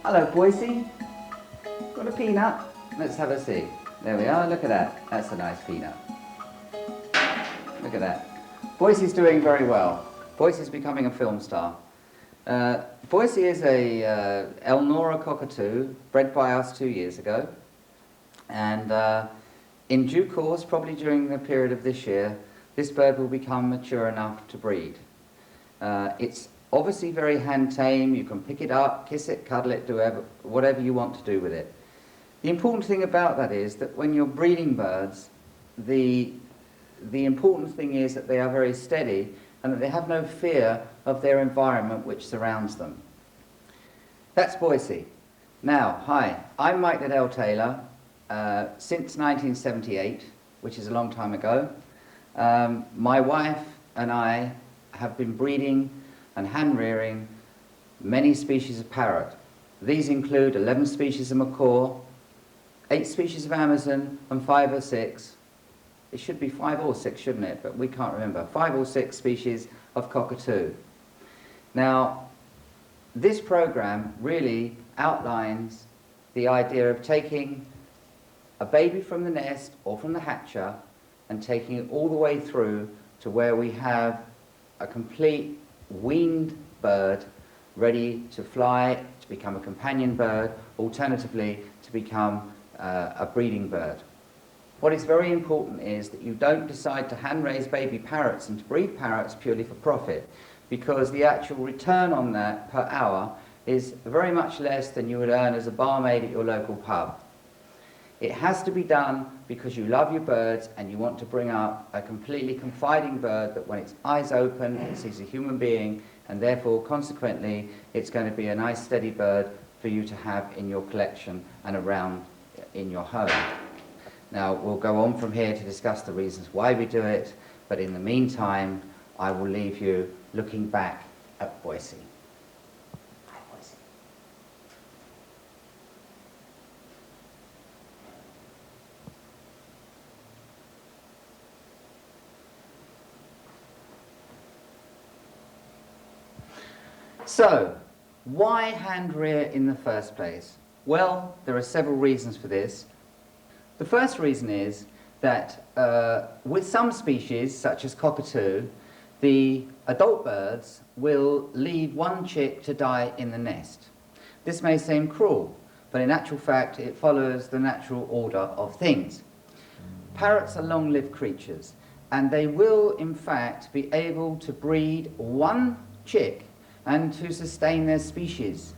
Hello, Boise. Got a peanut? Let's have a see. There we are, look at that. That's a nice peanut. Look at that. Boise's doing very well. Boise's becoming a film star. Boise is a Elnora cockatoo, bred by us 2 years ago. And in due course, probably during the period of this year, this bird will become mature enough to breed. It's obviously very hand tame. You can pick it up, kiss it, cuddle it, do whatever you want to do with it. The important thing about that is that when you're breeding birds, the important thing is that they are very steady and that they have no fear of their environment which surrounds them. That's Boise. Now, hi, I'm Mike Liddell Taylor. Since 1978, which is a long time ago, my wife and I have been breeding and hand-rearing many species of parrot. These include 11 species of macaw, 8 species of Amazon, and 5 or 6. It should be 5 or 6, shouldn't it? But we can't remember. 5 or 6 species of cockatoo. Now, this program really outlines the idea of taking a baby from the nest or from the hatcher and taking it all the way through to where we have a complete weaned bird ready to fly, to become a companion bird, alternatively to become a breeding bird. What is very important is that you don't decide to hand-raise baby parrots and to breed parrots purely for profit, because the actual return on that per hour is very much less than you would earn as a barmaid at your local pub. It has to be done because you love your birds and you want to bring up a completely confiding bird that when its eyes open it sees a human being, and therefore consequently it's going to be a nice steady bird for you to have in your collection and around in your home. Now we'll go on from here to discuss the reasons why we do it, but in the meantime I will leave you looking back at Boise. Hi, Boise. So, why hand rear in the first place? Well, there are several reasons for this. The first reason is that with some species, such as cockatoo, the adult birds will leave one chick to die in the nest. This may seem cruel, but in actual fact it follows the natural order of things. Parrots are long-lived creatures, and they will in fact be able to breed one chick and to sustain their species.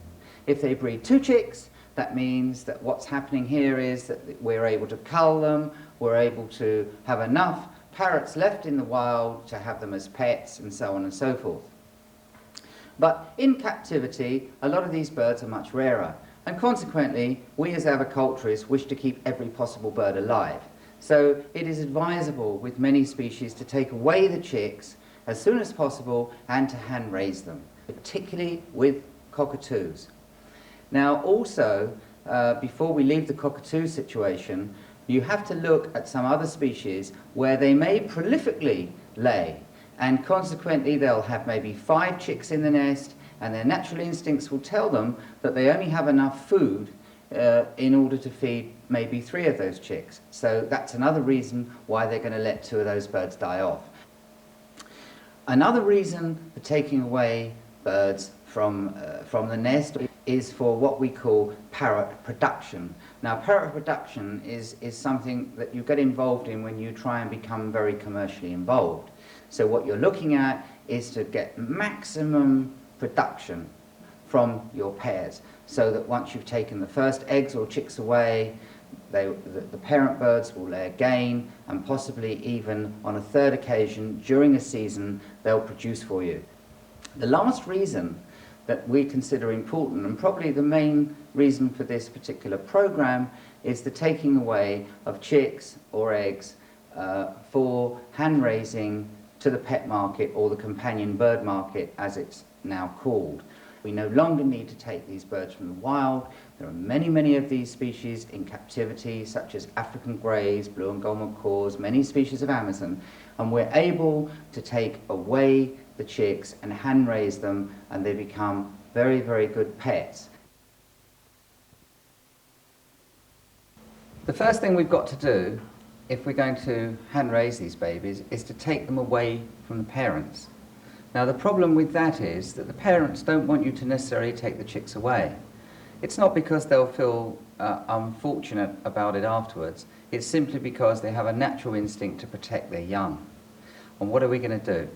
If they breed 2 chicks, that means that what's happening here is that we're able to cull them, we're able to have enough parrots left in the wild to have them as pets, and so on and so forth. But in captivity, a lot of these birds are much rarer, and consequently, we as aviculturists wish to keep every possible bird alive. So it is advisable with many species to take away the chicks as soon as possible and to hand raise them, particularly with cockatoos. Now also, before we leave the cockatoo situation, you have to look at some other species where they may prolifically lay, and consequently they'll have maybe 5 chicks in the nest, and their natural instincts will tell them that they only have enough food in order to feed maybe 3 of those chicks. So that's another reason why they're going to let 2 of those birds die off. Another reason for taking away birds from the nest is for what we call parrot production. Now, parrot production is something that you get involved in when you try and become very commercially involved. So what you're looking at is to get maximum production from your pairs, so that once you've taken the first eggs or chicks away, the parent birds will lay again, and possibly even on a 3rd occasion during a season they'll produce for you. The last reason that we consider important, and probably the main reason for this particular program, is the taking away of chicks or eggs for hand raising to the pet market, or the companion bird market as it's now called. We no longer need to take these birds from the wild. There are many, many of these species in captivity, such as African greys, blue and gold macaws, many species of Amazon, and we're able to take away the chicks and hand raise them, and they become very, very good pets. The first thing we've got to do, if we're going to hand raise these babies, is to take them away from the parents. Now the problem with that is that the parents don't want you to necessarily take the chicks away. It's not because they'll feel unfortunate about it afterwards. It's simply because they have a natural instinct to protect their young. And what are we going to do?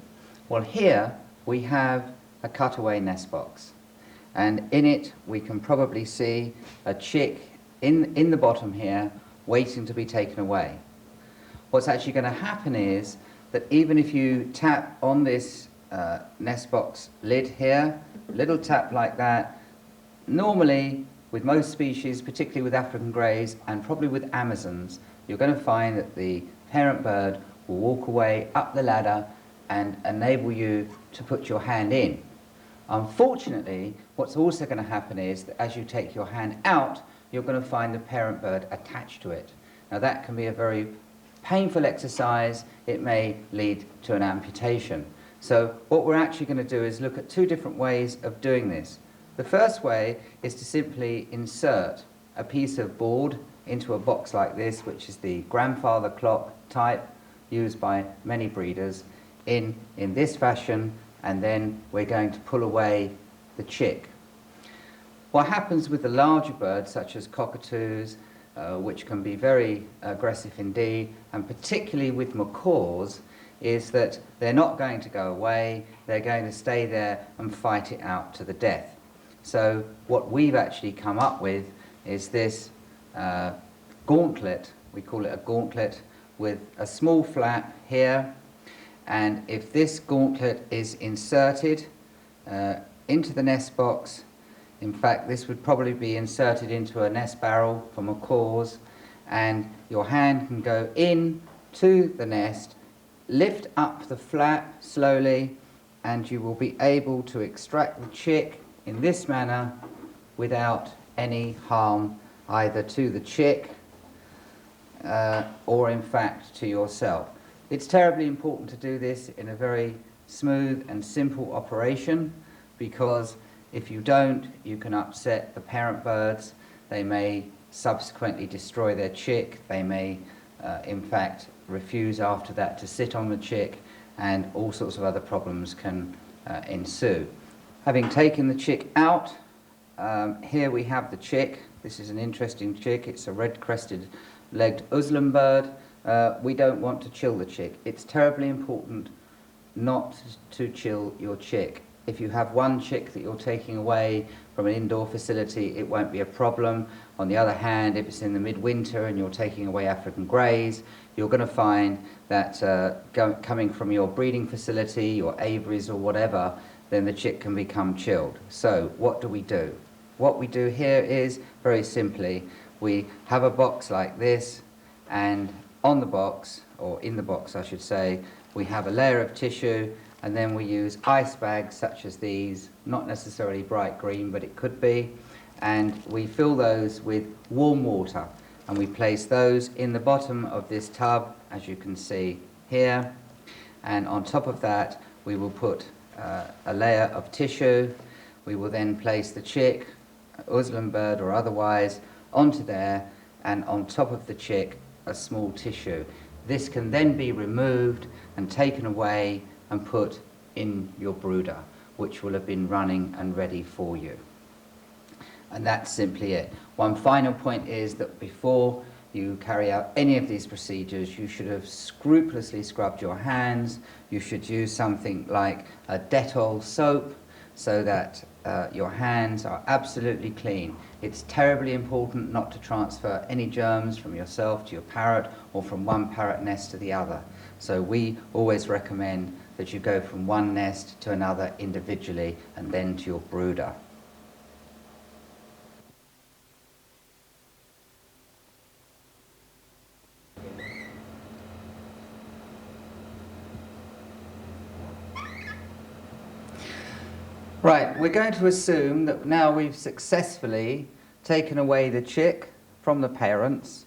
Well, here we have a cutaway nest box, and in it we can probably see a chick in the bottom here waiting to be taken away. What's actually going to happen is that even if you tap on this nest box lid here, a little tap like that, normally with most species, particularly with African greys and probably with Amazons, you're going to find that the parent bird will walk away up the ladder and enable you to put your hand in. Unfortunately, what's also going to happen is that as you take your hand out, you're going to find the parent bird attached to it. Now that can be a very painful exercise. It may lead to an amputation. So what we're actually going to do is look at two different ways of doing this. The first way is to simply insert a piece of board into a box like this, which is the grandfather clock type used by many breeders, in this fashion, and then we're going to pull away the chick. What happens with the larger birds, such as cockatoos, which can be very aggressive indeed, and particularly with macaws, is that they're not going to go away, they're going to stay there and fight it out to the death. So what we've actually come up with is this gauntlet, we call it a gauntlet, with a small flap here, and if this gauntlet is inserted into the nest box, in fact this would probably be inserted into a nest barrel for macaws, and your hand can go in to the nest, lift up the flap slowly, and you will be able to extract the chick in this manner without any harm either to the chick or in fact to yourself. It's terribly important to do this in a very smooth and simple operation, because if you don't, you can upset the parent birds. They may subsequently destroy their chick. They may in fact refuse after that to sit on the chick, and all sorts of other problems can ensue. Having taken the chick out, here we have the chick. This is an interesting chick. It's a red-crested legged Uslan bird. We don't want to chill the chick. It's terribly important not to chill your chick. If you have one chick that you're taking away from an indoor facility, it won't be a problem. On the other hand, if it's in the midwinter and you're taking away African greys, you're going to find that coming from your breeding facility, your aviaries or whatever, then the chick can become chilled. So what do we do? What we do here is, very simply, we have a box like this, and on the box, or in the box I should say, we have a layer of tissue, and then we use ice bags such as these, not necessarily bright green, but it could be, and we fill those with warm water, and we place those in the bottom of this tub, as you can see here, and on top of that we will put a layer of tissue. We will then place the chick, Uslan bird or otherwise, onto there, and on top of the chick a small tissue. This can then be removed and taken away and put in your brooder, which will have been running and ready for you. And that's simply it. One final point is that before you carry out any of these procedures, you should have scrupulously scrubbed your hands. You should use something like a Dettol soap so that your hands are absolutely clean. It's terribly important not to transfer any germs from yourself to your parrot or from one parrot nest to the other. So we always recommend that you go from one nest to another individually and then to your brooder. Right, we're going to assume that now we've successfully taken away the chick from the parents,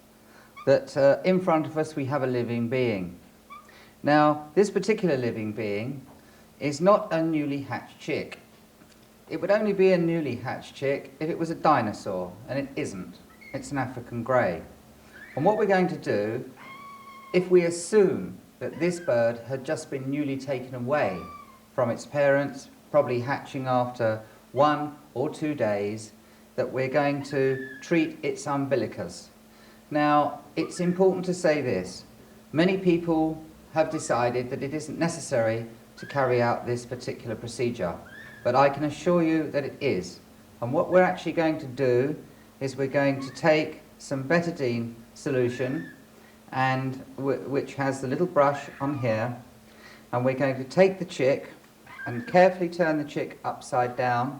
that in front of us we have a living being. Now, this particular living being is not a newly hatched chick. It would only be a newly hatched chick if it was a dinosaur, and it isn't. It's an African grey. And what we're going to do, if we assume that this bird had just been newly taken away from its parents, probably hatching after 1 or 2 days, that we're going to treat its umbilicus. Now, it's important to say this. Many people have decided that it isn't necessary to carry out this particular procedure, but I can assure you that it is. And what we're actually going to do is we're going to take some betadine solution, and which has the little brush on here, and we're going to take the chick and carefully turn the chick upside down,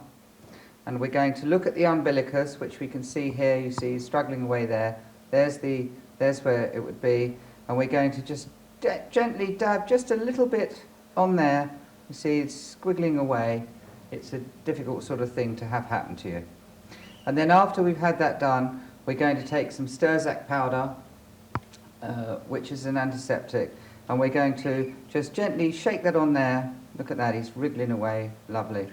and we're going to look at the umbilicus, which we can see here. You see struggling away there. There's where it would be, and we're going to just gently dab just a little bit on there. You see it's squiggling away. It's a difficult sort of thing to have happen to you. And then after we've had that done, we're going to take some Sturzac powder, which is an antiseptic, and we're going to just gently shake that on there. Look at that, he's wriggling away, lovely.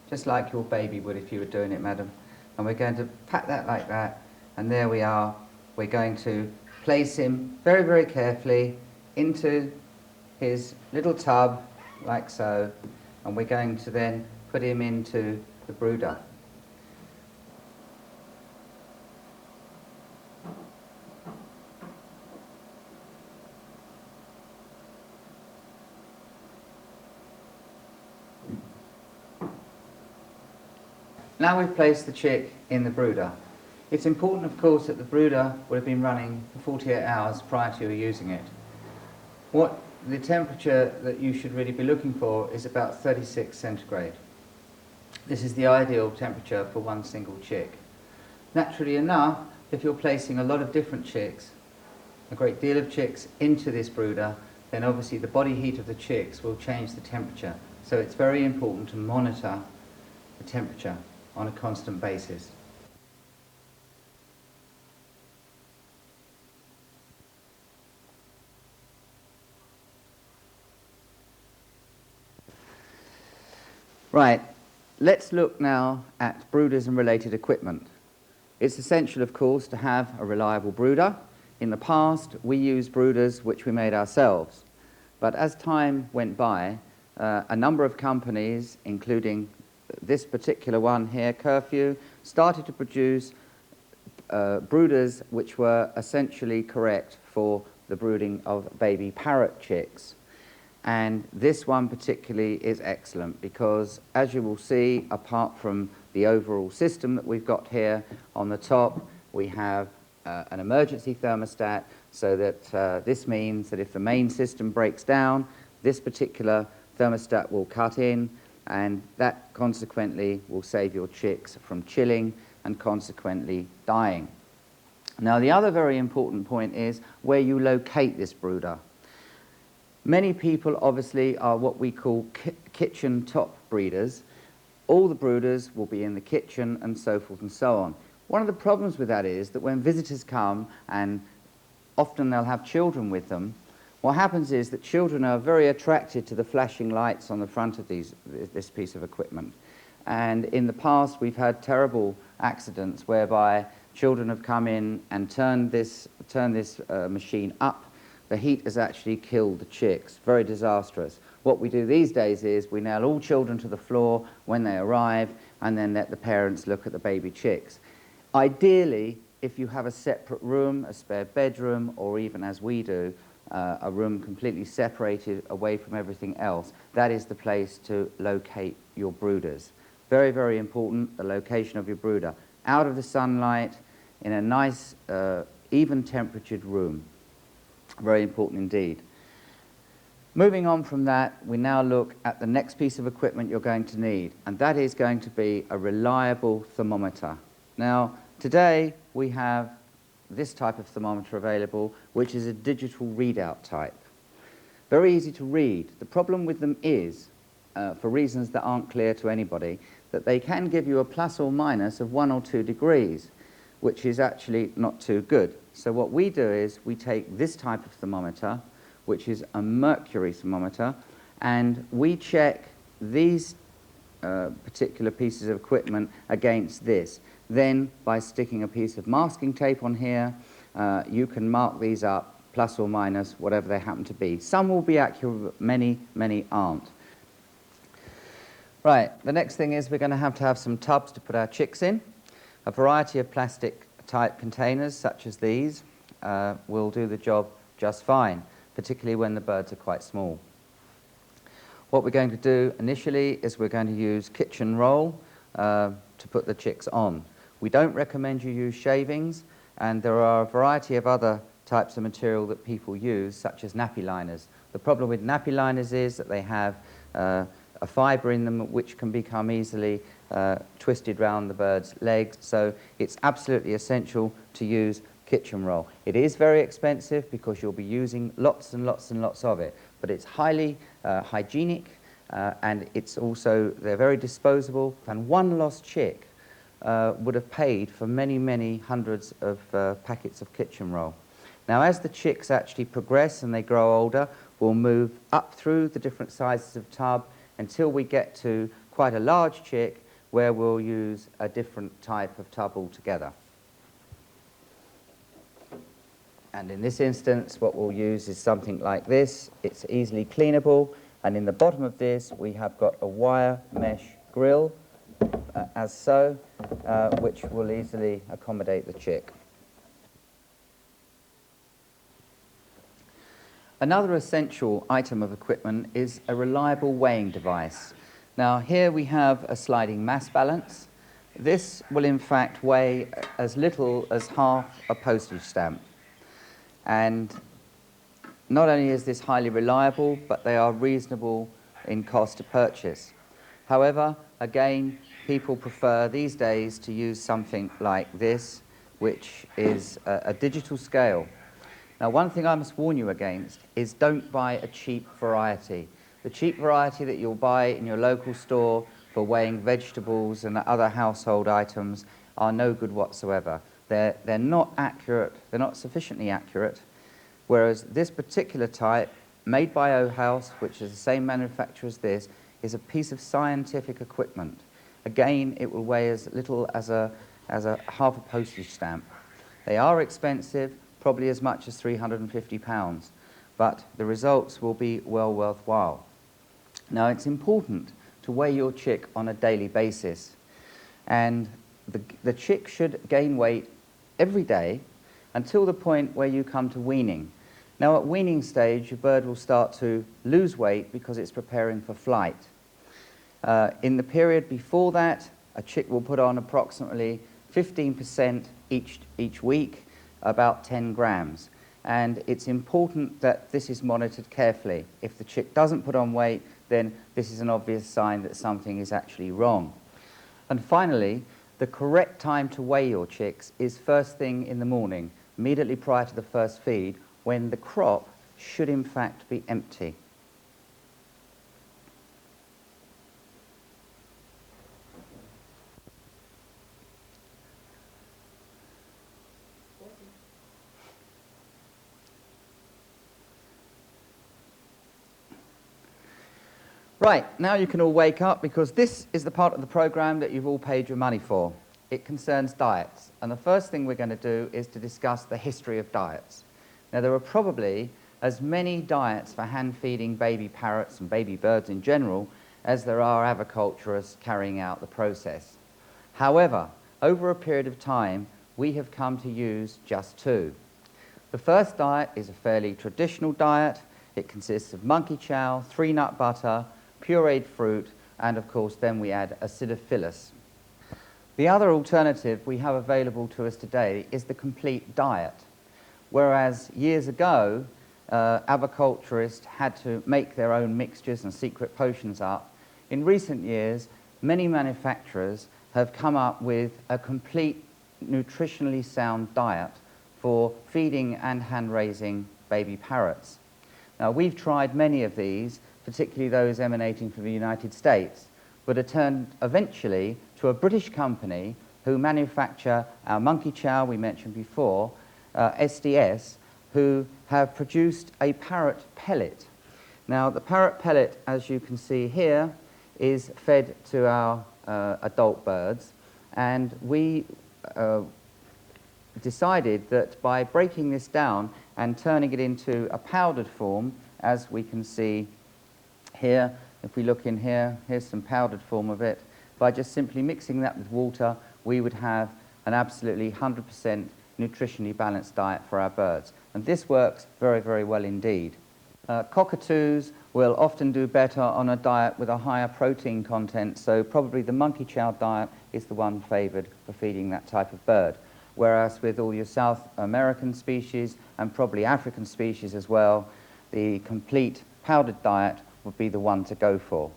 Just like your baby would if you were doing it, madam. And we're going to pat that like that, and there we are. We're going to place him very, very carefully into his little tub, like so, and we're going to then put him into the brooder. Now we've placed the chick in the brooder. It's important, of course, that the brooder would have been running for 48 hours prior to you using it. What the temperature that you should really be looking for is about 36 centigrade. This is the ideal temperature for one single chick. Naturally enough, if you're placing a lot of different chicks, a great deal of chicks into this brooder, then obviously the body heat of the chicks will change the temperature. So it's very important to monitor the temperature on a constant basis. Right, let's look now at brooders and related equipment. It's essential, of course, to have a reliable brooder. In the past, we used brooders which we made ourselves. But as time went by, a number of companies, including this particular one here, Curfew, started to produce brooders which were essentially correct for the brooding of baby parrot chicks. And this one particularly is excellent because, as you will see, apart from the overall system that we've got here on the top, we have an emergency thermostat, so that this means that if the main system breaks down, this particular thermostat will cut in, and that consequently will save your chicks from chilling and consequently dying. Now, the other very important point is where you locate this brooder. Many people obviously are what we call kitchen top breeders. All the brooders will be in the kitchen and so forth and so on. One of the problems with that is that when visitors come, and often they'll have children with them, what happens is that children are very attracted to the flashing lights on the front of this piece of equipment. And in the past, we've had terrible accidents whereby children have come in and turned this machine up. The heat has actually killed the chicks. Very disastrous. What we do these days is we nail all children to the floor when they arrive, and then let the parents look at the baby chicks. Ideally, if you have a separate room, a spare bedroom, or even as we do, a room completely separated away from everything else, that is the place to locate your brooders. Very, very important, the location of your brooder. Out of the sunlight, in a nice, even temperatured room. Very important indeed. Moving on from that, we now look at the next piece of equipment you're going to need, and that is going to be a reliable thermometer. Now, today we have this type of thermometer available, which is a digital readout type. Very easy to read. The problem with them is, for reasons that aren't clear to anybody, that they can give you a plus or minus of 1 or 2 degrees, which is actually not too good. So what we do is we take this type of thermometer, which is a mercury thermometer, and we check these particular pieces of equipment against this. Then, by sticking a piece of masking tape on here, you can mark these up, plus or minus, whatever they happen to be. Some will be accurate, but many, many aren't. Right, the next thing is we're going to have some tubs to put our chicks in. A variety of plastic type containers, such as these, will do the job just fine, particularly when the birds are quite small. What we're going to do initially is we're going to use kitchen roll to put the chicks on. We don't recommend you use shavings, and there are a variety of other types of material that people use, such as nappy liners. The problem with nappy liners is that they have a fibre in them which can become easily twisted round the bird's legs, so it's absolutely essential to use kitchen roll. It is very expensive because you'll be using lots and lots and lots of it, but it's highly hygienic, and it's also, they're very disposable, and one lost chick would have paid for many, many hundreds of packets of kitchen roll. Now, as the chicks actually progress and they grow older, we'll move up through the different sizes of tub until we get to quite a large chick where we'll use a different type of tub altogether. And in this instance, what we'll use is something like this. It's easily cleanable, and in the bottom of this, we have got a wire mesh grill, as so, which will easily accommodate the chick. Another essential item of equipment is a reliable weighing device. Now, here we have a sliding mass balance. This will in fact weigh as little as half a postage stamp. And not only is this highly reliable, but they are reasonable in cost to purchase. However, again, people prefer these days to use something like this, which is a digital scale. Now, one thing I must warn you against is don't buy a cheap variety. The cheap variety that you'll buy in your local store for weighing vegetables and other household items are no good whatsoever. They're not accurate, they're not sufficiently accurate, whereas this particular type, made by O-House, which is the same manufacturer as this, is a piece of scientific equipment. Again, it will weigh as little as a half a postage stamp. They are expensive, probably as much as £350, but the results will be well worthwhile. Now, it's important to weigh your chick on a daily basis, and the chick should gain weight every day until the point where you come to weaning. Now, at weaning stage, your bird will start to lose weight because it's preparing for flight. In the period before that, a chick will put on approximately 15% each week, about 10 grams. And it's important that this is monitored carefully. If the chick doesn't put on weight, then this is an obvious sign that something is actually wrong. And finally, the correct time to weigh your chicks is first thing in the morning, immediately prior to the first feed, when the crop should in fact be empty. Right, now you can all wake up, because this is the part of the program that you've all paid your money for. It concerns diets, and the first thing we're going to do is to discuss the history of diets. Now, there are probably as many diets for hand-feeding baby parrots and baby birds in general as there are aviculturists carrying out the process. However, over a period of time, we have come to use just two. The first diet is a fairly traditional diet. It consists of monkey chow, 3-nut butter, pureed fruit, and of course then we add acidophilus. The other alternative we have available to us today is the complete diet, whereas years ago aviculturists had to make their own mixtures and secret potions up. In recent years, many manufacturers have come up with a complete nutritionally sound diet for feeding and hand-raising baby parrots. Now, we've tried many of these, particularly those emanating from the United States, but are turned eventually to a British company who manufacture our monkey chow we mentioned before, SDS, who have produced a parrot pellet. Now, the parrot pellet, as you can see here, is fed to our adult birds, and we decided that by breaking this down and turning it into a powdered form, as we can see here, if we look in here, here's some powdered form of it. By just simply mixing that with water, we would have an absolutely 100% nutritionally balanced diet for our birds. And this works very, very well indeed. Cockatoos will often do better on a diet with a higher protein content, so probably the monkey chow diet is the one favoured for feeding that type of bird. Whereas with all your South American species and probably African species as well, the complete powdered diet would be the one to go for.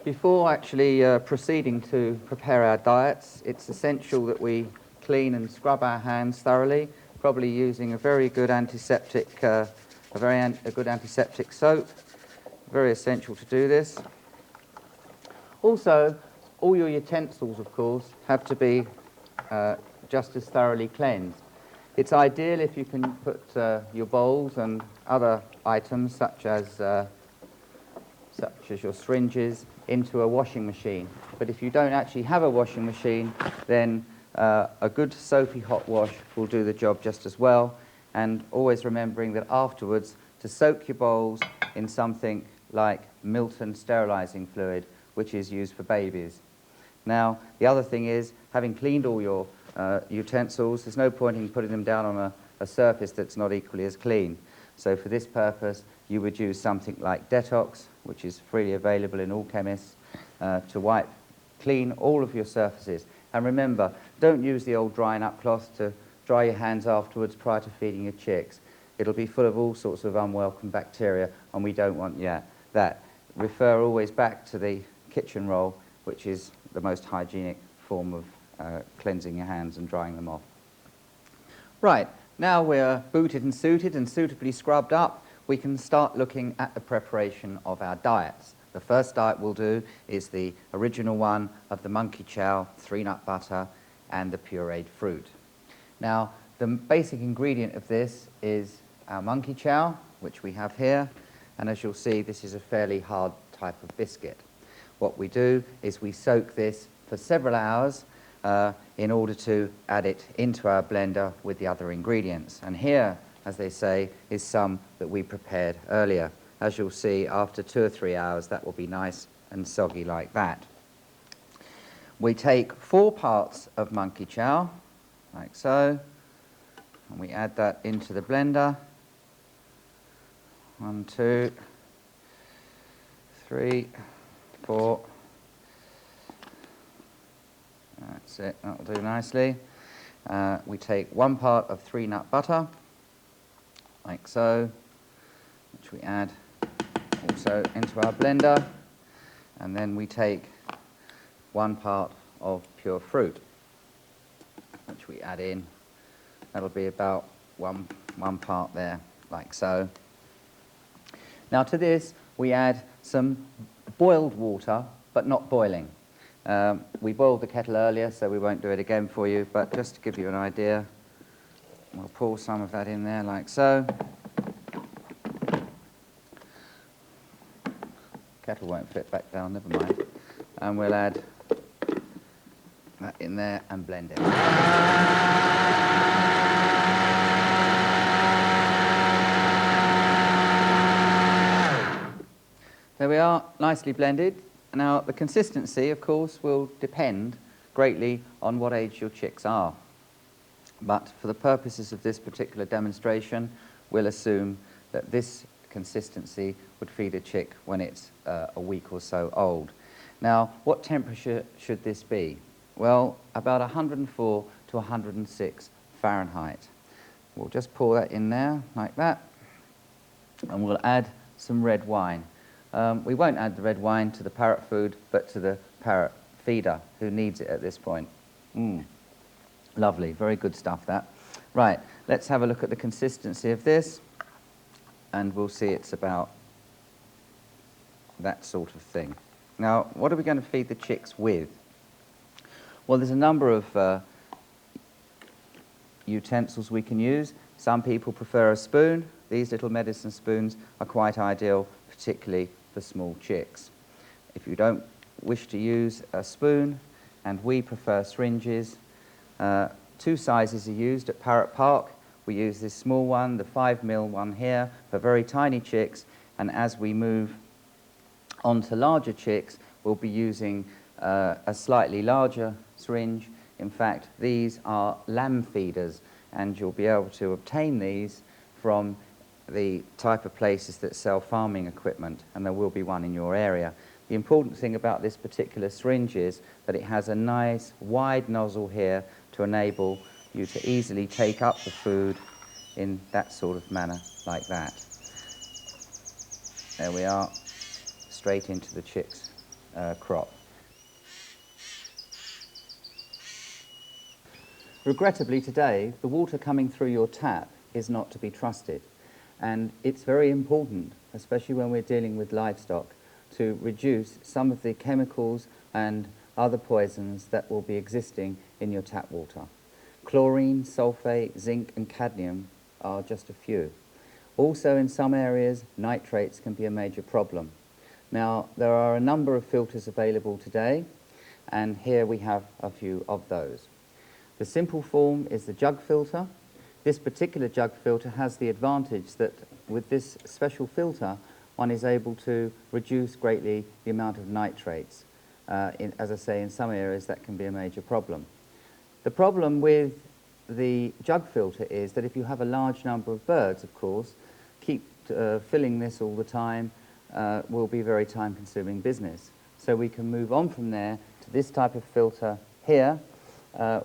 Before actually proceeding to prepare our diets, it's essential that we clean and scrub our hands thoroughly, probably using a very good antiseptic, a good antiseptic soap. Very essential to do this. Also, all your utensils, of course, have to be just as thoroughly cleansed. It's ideal if you can put your bowls and other items, such as your syringes, into a washing machine. But if you don't actually have a washing machine, then a good soapy hot wash will do the job just as well. And always remembering that afterwards to soak your bowls in something like Milton sterilizing fluid, which is used for babies. Now, the other thing is, having cleaned all your utensils, there's no point in putting them down on a surface that's not equally as clean. So for this purpose, you would use something like Detox, which is freely available in all chemists, to clean all of your surfaces. And remember, don't use the old drying up cloth to dry your hands afterwards prior to feeding your chicks. It'll be full of all sorts of unwelcome bacteria, and we don't want that. Refer always back to the kitchen roll, which is the most hygienic form of cleansing your hands and drying them off. Right, now we're booted and suited and suitably scrubbed up, we can start looking at the preparation of our diets. The first diet we'll do is the original one of the monkey chow, 3-nut butter, and the pureed fruit. Now, the basic ingredient of this is our monkey chow, which we have here, and as you'll see, this is a fairly hard type of biscuit. What we do is we soak this for several hours in order to add it into our blender with the other ingredients. And here, as they say, is some that we prepared earlier. As you'll see, after 2 or 3 hours, that will be nice and soggy like that. We take 4 parts of monkey chow, like so, and we add that into the blender. 1, 2, 3, 4. That's it, that'll do nicely. We take 1 part of 3-nut butter, like so, which we add also into our blender, and then we take 1 part of pure fruit, which we add in. That'll be about one part there, like so. Now to this we add some boiled water, but not boiling. We boiled the kettle earlier, so we won't do it again for you, but just to give you an idea, we'll pour some of that in there like so. Kettle won't fit back down, never mind. And we'll add that in there and blend it. There we are, nicely blended. Now, the consistency, of course, will depend greatly on what age your chicks are. But for the purposes of this particular demonstration, we'll assume that this consistency would feed a chick when it's a week or so old. Now, what temperature should this be? Well, about 104 to 106 Fahrenheit. We'll just pour that in there, like that, and we'll add some red wine. We won't add the red wine to the parrot food, but to the parrot feeder, who needs it at this point. Lovely, very good stuff, that. Right, let's have a look at the consistency of this, and we'll see it's about that sort of thing. Now, what are we going to feed the chicks with? Well, there's a number of utensils we can use. Some people prefer a spoon. These little medicine spoons are quite ideal, particularly for small chicks. If you don't wish to use a spoon, and we prefer syringes. Two sizes are used at Parrot Park. We use this small one, the 5mm one here, for very tiny chicks, and as we move on to larger chicks, we'll be using a slightly larger syringe. In fact, these are lamb feeders, and you'll be able to obtain these from the type of places that sell farming equipment, and there will be one in your area. The important thing about this particular syringe is that it has a nice wide nozzle here to enable you to easily take up the food in that sort of manner, like that. There we are, straight into the chick's crop. Regrettably today, the water coming through your tap is not to be trusted, and it's very important, especially when we're dealing with livestock, to reduce some of the chemicals and other poisons that will be existing in your tap water. Chlorine, sulfate, zinc and cadmium are just a few. Also, in some areas, nitrates can be a major problem. Now, there are a number of filters available today, and here we have a few of those. The simple form is the jug filter. This particular jug filter has the advantage that with this special filter, one is able to reduce greatly the amount of nitrates. As I say, in some areas that can be a major problem. The problem with the jug filter is that if you have a large number of birds, of course, keep filling this all the time will be very time-consuming business. So we can move on from there to this type of filter here,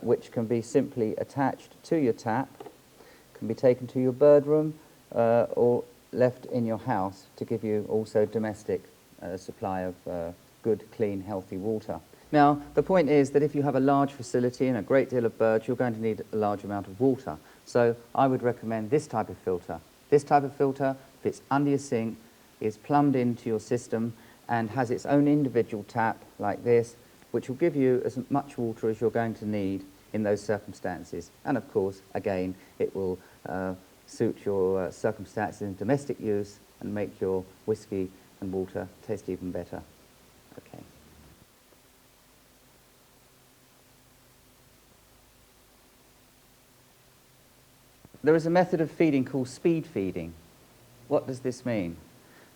which can be simply attached to your tap, can be taken to your bird room or left in your house to give you also domestic supply of good, clean, healthy water. Now, the point is that if you have a large facility and a great deal of birds, you're going to need a large amount of water. So I would recommend this type of filter. This type of filter fits under your sink, is plumbed into your system, and has its own individual tap like this, which will give you as much water as you're going to need in those circumstances. And of course, again, it will suit your circumstances in domestic use and make your whiskey and water taste even better. Okay. There is a method of feeding called speed feeding. What does this mean?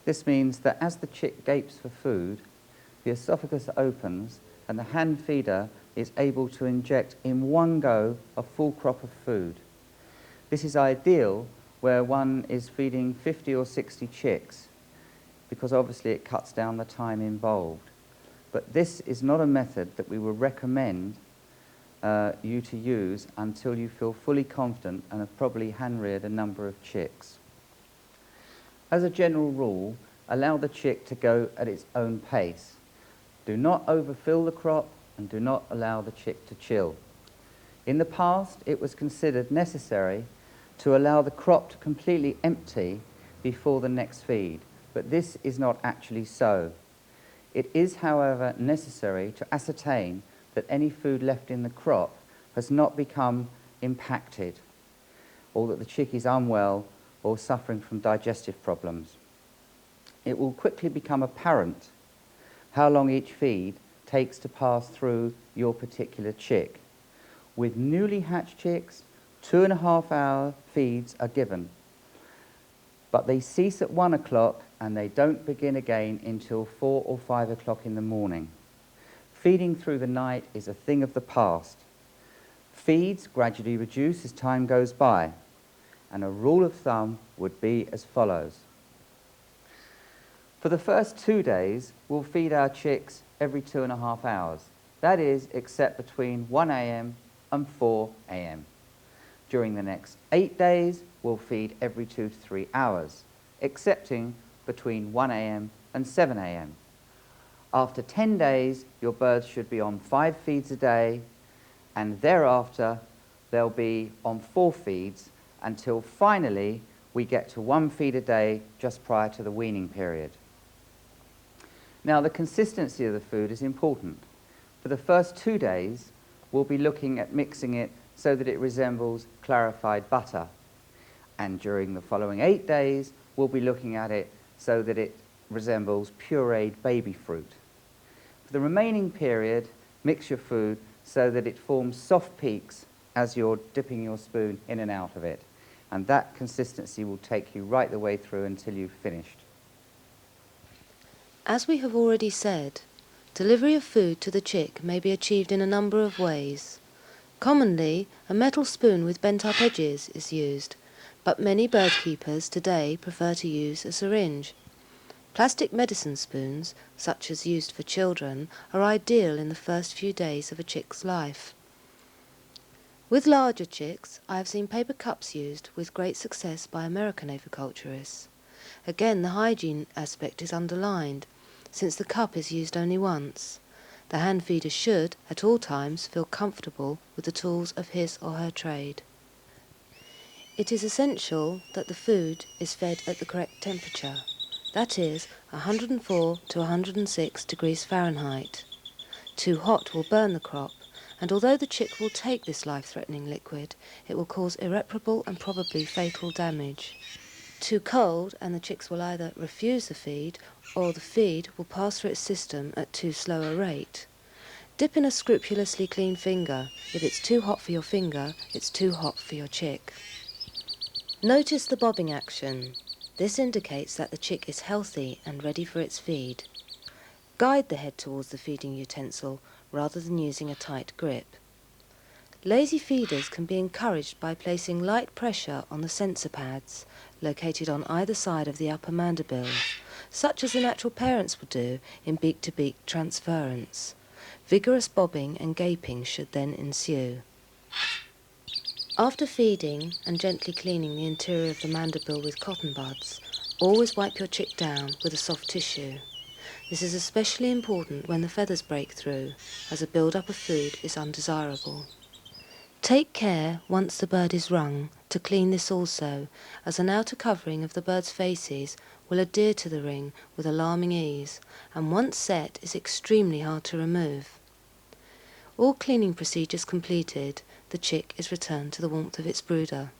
This means that as the chick gapes for food, the esophagus opens and the hand feeder is able to inject in one go a full crop of food. This is ideal where one is feeding 50 or 60 chicks, because obviously it cuts down the time involved. But this is not a method that we would recommend you to use until you feel fully confident and have probably hand-reared a number of chicks. As a general rule, allow the chick to go at its own pace. Do not overfill the crop and do not allow the chick to chill. In the past, it was considered necessary to allow the crop to completely empty before the next feed, but this is not actually so. It is, however, necessary to ascertain that any food left in the crop has not become impacted, or that the chick is unwell or suffering from digestive problems. It will quickly become apparent how long each feed takes to pass through your particular chick. With newly hatched chicks, 2.5-hour feeds are given, but they cease at 1 o'clock and they don't begin again until 4 or 5 o'clock in the morning. Feeding through the night is a thing of the past. Feeds gradually reduce as time goes by, and a rule of thumb would be as follows. For the first 2 days, we'll feed our chicks every 2.5 hours. That is, except between 1 a.m. and 4 a.m. During the next 8 days, we'll feed every 2 to 3 hours, excepting between 1 a.m. and 7 a.m. After 10 days, your birds should be on 5 feeds a day, and thereafter they'll be on 4 feeds until finally we get to 1 feed a day just prior to the weaning period. Now, the consistency of the food is important. For the first 2 days, we'll be looking at mixing it so that it resembles clarified butter. And during the following 8 days, we'll be looking at it so that it resembles pureed baby fruit. For the remaining period, mix your food so that it forms soft peaks as you're dipping your spoon in and out of it. And that consistency will take you right the way through until you've finished. As we have already said, delivery of food to the chick may be achieved in a number of ways. Commonly, a metal spoon with bent-up edges is used, but many bird keepers today prefer to use a syringe. Plastic medicine spoons, such as used for children, are ideal in the first few days of a chick's life. With larger chicks, I have seen paper cups used with great success by American aviculturists. Again, the hygiene aspect is underlined, since the cup is used only once. The hand feeder should, at all times, feel comfortable with the tools of his or her trade. It is essential that the food is fed at the correct temperature, that is, 104 to 106 degrees Fahrenheit. Too hot will burn the crop, and although the chick will take this life-threatening liquid, it will cause irreparable and probably fatal damage. Too cold, and the chicks will either refuse the feed, or the feed will pass through its system at too slow a rate. Dip in a scrupulously clean finger. If it's too hot for your finger, it's too hot for your chick. Notice the bobbing action. This indicates that the chick is healthy and ready for its feed. Guide the head towards the feeding utensil rather than using a tight grip. Lazy feeders can be encouraged by placing light pressure on the sensor pads located on either side of the upper mandible, such as the natural parents would do in beak-to-beak transference. Vigorous bobbing and gaping should then ensue. After feeding and gently cleaning the interior of the mandible with cotton buds, always wipe your chick down with a soft tissue. This is especially important when the feathers break through, as a build-up of food is undesirable. Take care, once the bird is wrung, to clean this also, as an outer covering of the bird's faces will adhere to the ring with alarming ease, and once set is extremely hard to remove. All cleaning procedures completed, the chick is returned to the warmth of its brooder.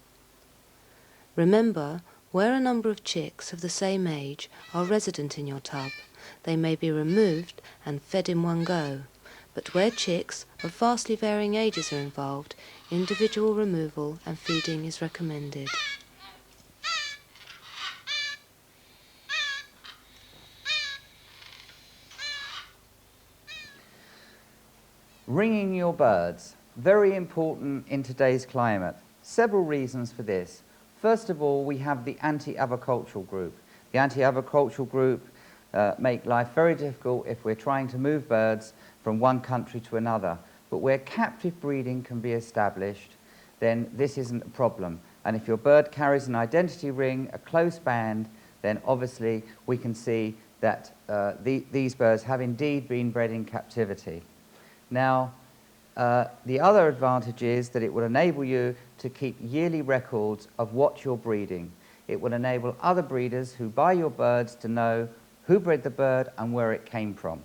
Remember, where a number of chicks of the same age are resident in your tub, they may be removed and fed in one go, but where chicks of vastly varying ages are involved, individual removal and feeding is recommended. Ringing your birds, very important in today's climate. Several reasons for this. First of all, we have the anti-avicultural group. The anti-avicultural group make life very difficult if we're trying to move birds from one country to another. But where captive breeding can be established, then this isn't a problem. And if your bird carries an identity ring, a close band, then obviously we can see that these birds have indeed been bred in captivity. Now, the other advantage is that it will enable you to keep yearly records of what you're breeding. It will enable other breeders who buy your birds to know who bred the bird and where it came from.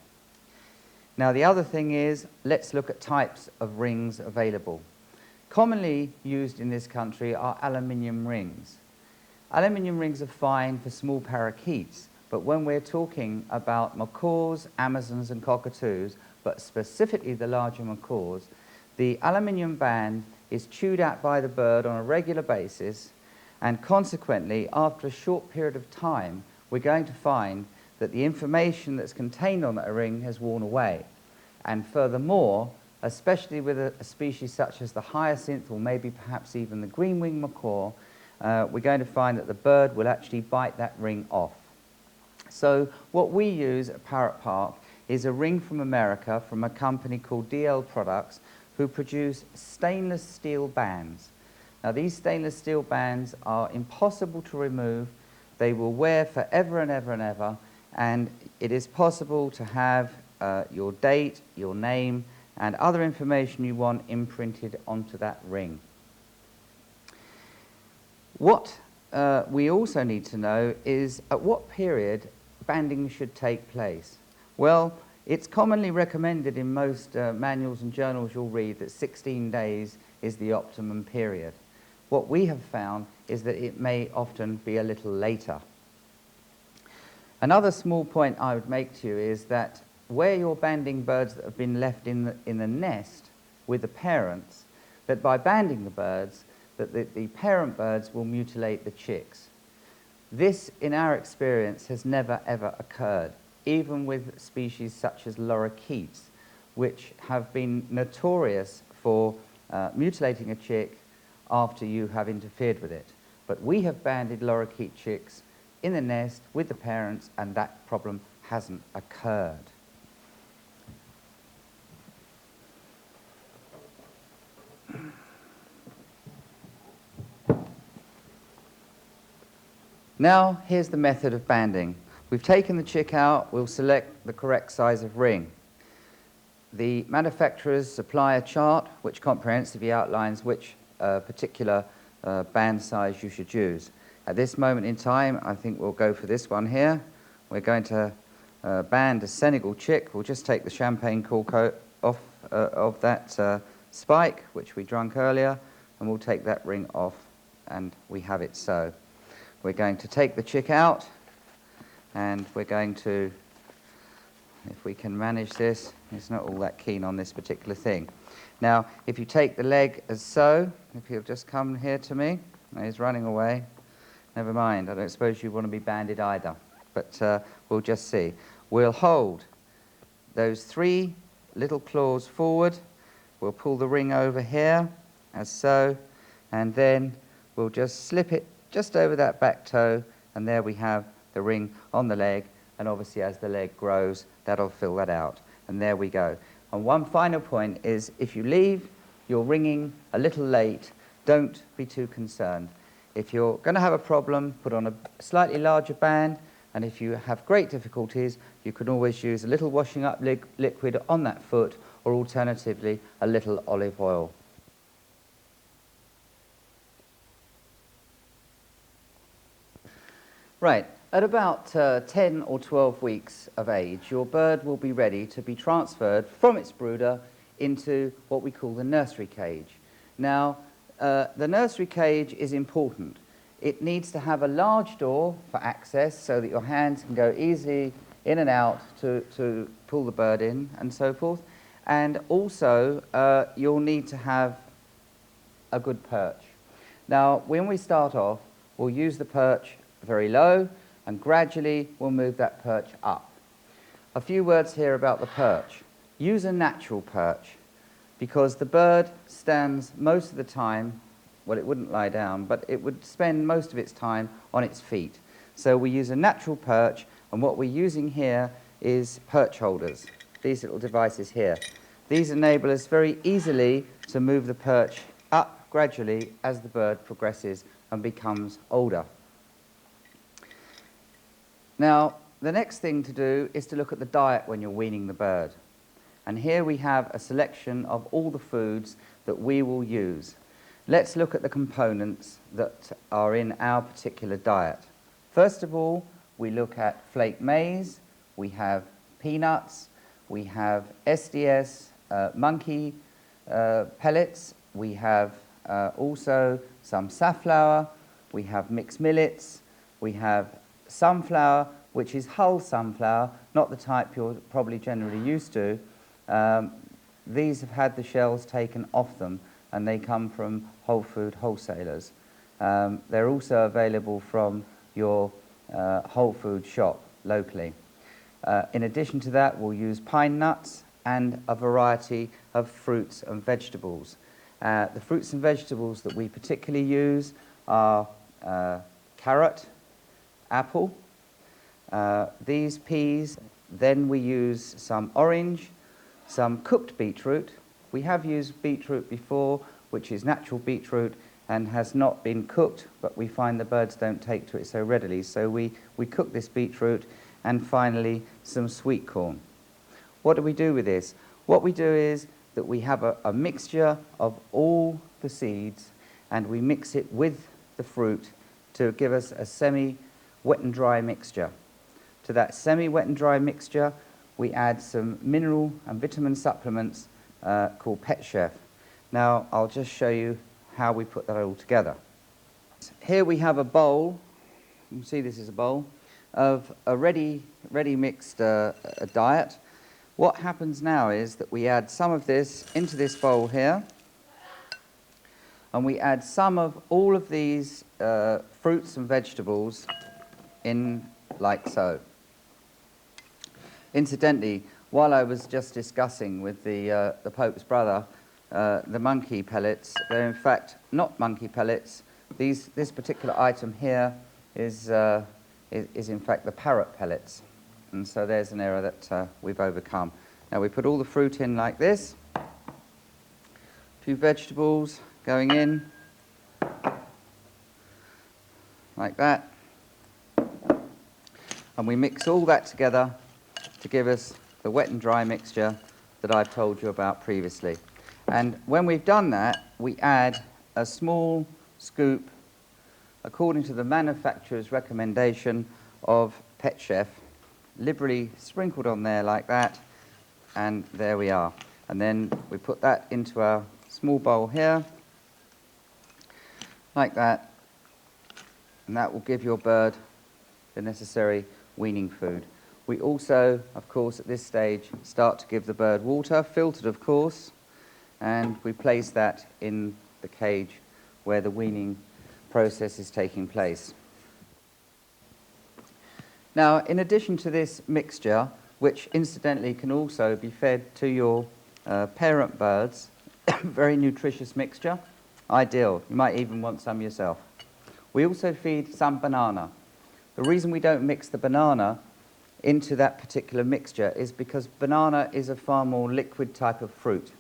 Now, the other thing is, let's look at types of rings available. Commonly used in this country are aluminium rings. Aluminium rings are fine for small parakeets, but when we're talking about macaws, amazons and cockatoos, but specifically the larger macaws, the aluminium band is chewed out by the bird on a regular basis, and consequently, after a short period of time, we're going to find that the information that's contained on that ring has worn away. And furthermore, especially with a species such as the hyacinth, or maybe perhaps even the green-winged macaw, we're going to find that the bird will actually bite that ring off. So what we use at Parrot Park is a ring from America from a company called DL Products, who produce stainless steel bands. Now, these stainless steel bands are impossible to remove. They will wear forever and ever and ever, and it is possible to have your date, your name, and other information you want imprinted onto that ring. What we also need to know is at what period banding should take place. Well, it's commonly recommended in most manuals and journals you'll read that 16 days is the optimum period. What we have found is that it may often be a little later. Another small point I would make to you is that where you're banding birds that have been left in the nest with the parents, that by banding the birds, that the parent birds will mutilate the chicks. This, in our experience, has never ever occurred, even with species such as lorikeets, which have been notorious for mutilating a chick after you have interfered with it. But we have banded lorikeet chicks in the nest with the parents, and that problem hasn't occurred. Now, here's the method of banding. We've taken the chick out, we'll select the correct size of ring. The manufacturers supply a chart which comprehensively outlines which particular band size you should use. At this moment in time, I think we'll go for this one here. We're going to band a Senegal chick. We'll just take the champagne cork off of that spike, which we drunk earlier, and we'll take that ring off, and we have it so. We're going to take the chick out, and we're going to, if we can manage this, it's not all that keen on this particular thing. Now, if you take the leg as so, if you'll just come here to me, he's running away, never mind, I don't suppose you want to be banded either, but we'll just see. We'll hold those 3 little claws forward, we'll pull the ring over here, as so, and then we'll just slip it just over that back toe, and there we have the ring on the leg, and obviously as the leg grows, that'll fill that out, and there we go. And one final point is, if you leave your ringing a little late, don't be too concerned. If you're going to have a problem, put on a slightly larger band, and if you have great difficulties, you can always use a little washing up liquid on that foot, or alternatively, a little olive oil. Right, at about 10 or 12 weeks of age, your bird will be ready to be transferred from its brooder into what we call the nursery cage. Now, the nursery cage is important. It needs to have a large door for access so that your hands can go easily in and out to pull the bird in and so forth. And also, you'll need to have a good perch. Now, when we start off, we'll use the perch very low, and gradually we'll move that perch up. A few words here about the perch. Use a natural perch, because the bird stands most of the time, well, it wouldn't lie down, but it would spend most of its time on its feet. So we use a natural perch, and what we're using here is perch holders, these little devices here. These enable us very easily to move the perch up gradually as the bird progresses and becomes older. Now, the next thing to do is to look at the diet when you're weaning the bird. And here we have a selection of all the foods that we will use. Let's look at the components that are in our particular diet. First of all, we look at flake maize, we have peanuts, we have SDS, monkey pellets, we have also some safflower, we have mixed millets, we have sunflower, which is whole sunflower, not the type you're probably generally used to. These have had the shells taken off them, and they come from whole food wholesalers. They're also available from your whole food shop locally. In addition to that, we'll use pine nuts and a variety of fruits and vegetables. The fruits and vegetables that we particularly use are carrot, apple, these peas, then we use some orange, some cooked beetroot. We have used beetroot before, which is natural beetroot and has not been cooked, but we find the birds don't take to it so readily, so we cook this beetroot, and finally some sweet corn. What do we do with this? What we do is that we have a mixture of all the seeds, and we mix it with the fruit to give us a semi-wet and dry mixture. To that semi-wet and dry mixture, we add some mineral and vitamin supplements called Pet Chef. Now, I'll just show you how we put that all together. Here we have a bowl, you can see this is a bowl, of a ready mixed diet. What happens now is that we add some of this into this bowl here, and we add some of all of these fruits and vegetables in like so. Incidentally, while I was just discussing with the Pope's brother the monkey pellets, they're in fact not monkey pellets. This particular item here is in fact the parrot pellets. And so there's an error that we've overcome. Now we put all the fruit in like this, a few vegetables going in, like that, and we mix all that together to give us the wet and dry mixture that I've told you about previously. And when we've done that, we add a small scoop, according to the manufacturer's recommendation, of Pet Chef, liberally sprinkled on there like that, and there we are. And then we put that into our small bowl here, like that, and that will give your bird the necessary weaning food. We also, of course, at this stage, start to give the bird water, filtered of course, and we place that in the cage where the weaning process is taking place. Now, in addition to this mixture, which incidentally can also be fed to your parent birds, very nutritious mixture, ideal. You might even want some yourself. We also feed some banana. The reason we don't mix the banana into that particular mixture is because banana is a far more liquid type of fruit.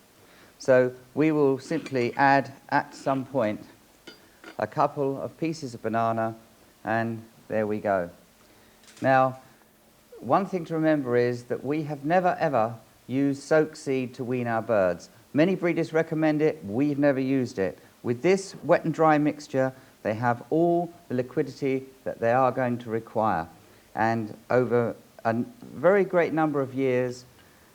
So we will simply add at some point a couple of pieces of banana, and there we go. Now, one thing to remember is that we have never ever used soak seed to wean our birds. Many breeders recommend it, we've never used it. With this wet and dry mixture, they have all the liquidity that they are going to require. And over a very great number of years,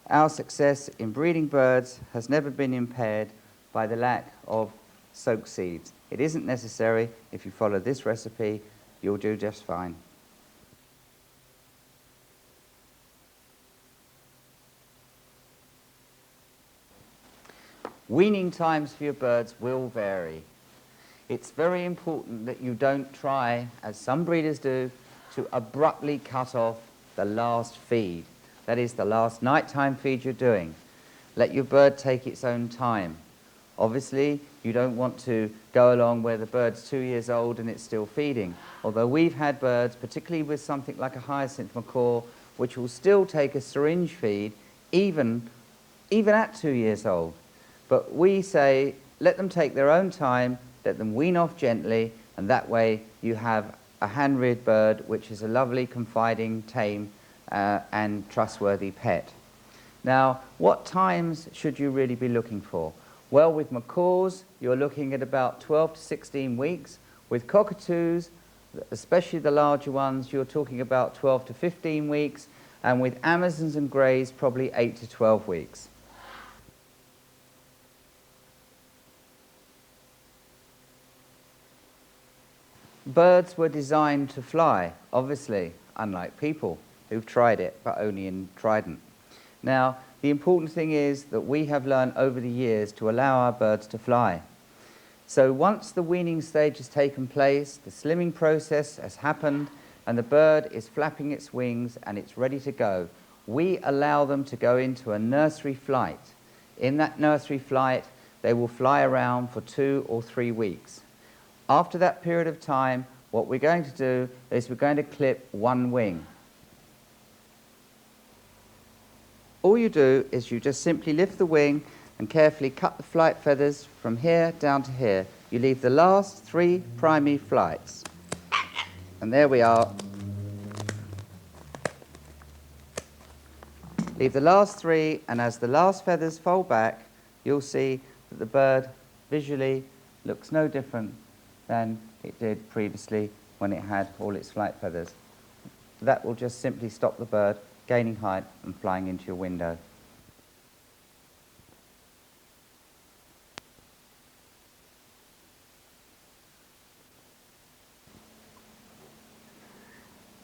our success in breeding birds has never been impaired by the lack of soak seeds. It isn't necessary. If you follow this recipe, you'll do just fine. Weaning times for your birds will vary. It's very important that you don't try, as some breeders do, to abruptly cut off the last feed. That is the last nighttime feed you're doing. Let your bird take its own time. Obviously, you don't want to go along where the bird's 2 years old and it's still feeding. Although we've had birds, particularly with something like a hyacinth macaw, which will still take a syringe feed even at 2 years old. But we say, let them take their own time, let them wean off gently, and that way you have a hand-reared bird which is a lovely, confiding, tame, and trustworthy pet. Now, what times should you really be looking for? Well, with macaws, you're looking at about 12 to 16 weeks. With cockatoos, especially the larger ones, you're talking about 12 to 15 weeks. And with Amazons and greys, probably 8 to 12 weeks. Birds were designed to fly, obviously, unlike people who've tried it, but only in trident. Now, the important thing is that we have learned over the years to allow our birds to fly. So once the weaning stage has taken place, the slimming process has happened, and the bird is flapping its wings and it's ready to go, we allow them to go into a nursery flight. In that nursery flight, they will fly around for 2 or 3 weeks. After that period of time, what we're going to do is we're going to clip one wing. All you do is you just simply lift the wing and carefully cut the flight feathers from here down to here. You leave the last 3 primary flights. And there we are. Leave the last 3, and as the last feathers fold back, you'll see that the bird visually looks no different than it did previously when it had all its flight feathers. That will just simply stop the bird gaining height and flying into your window.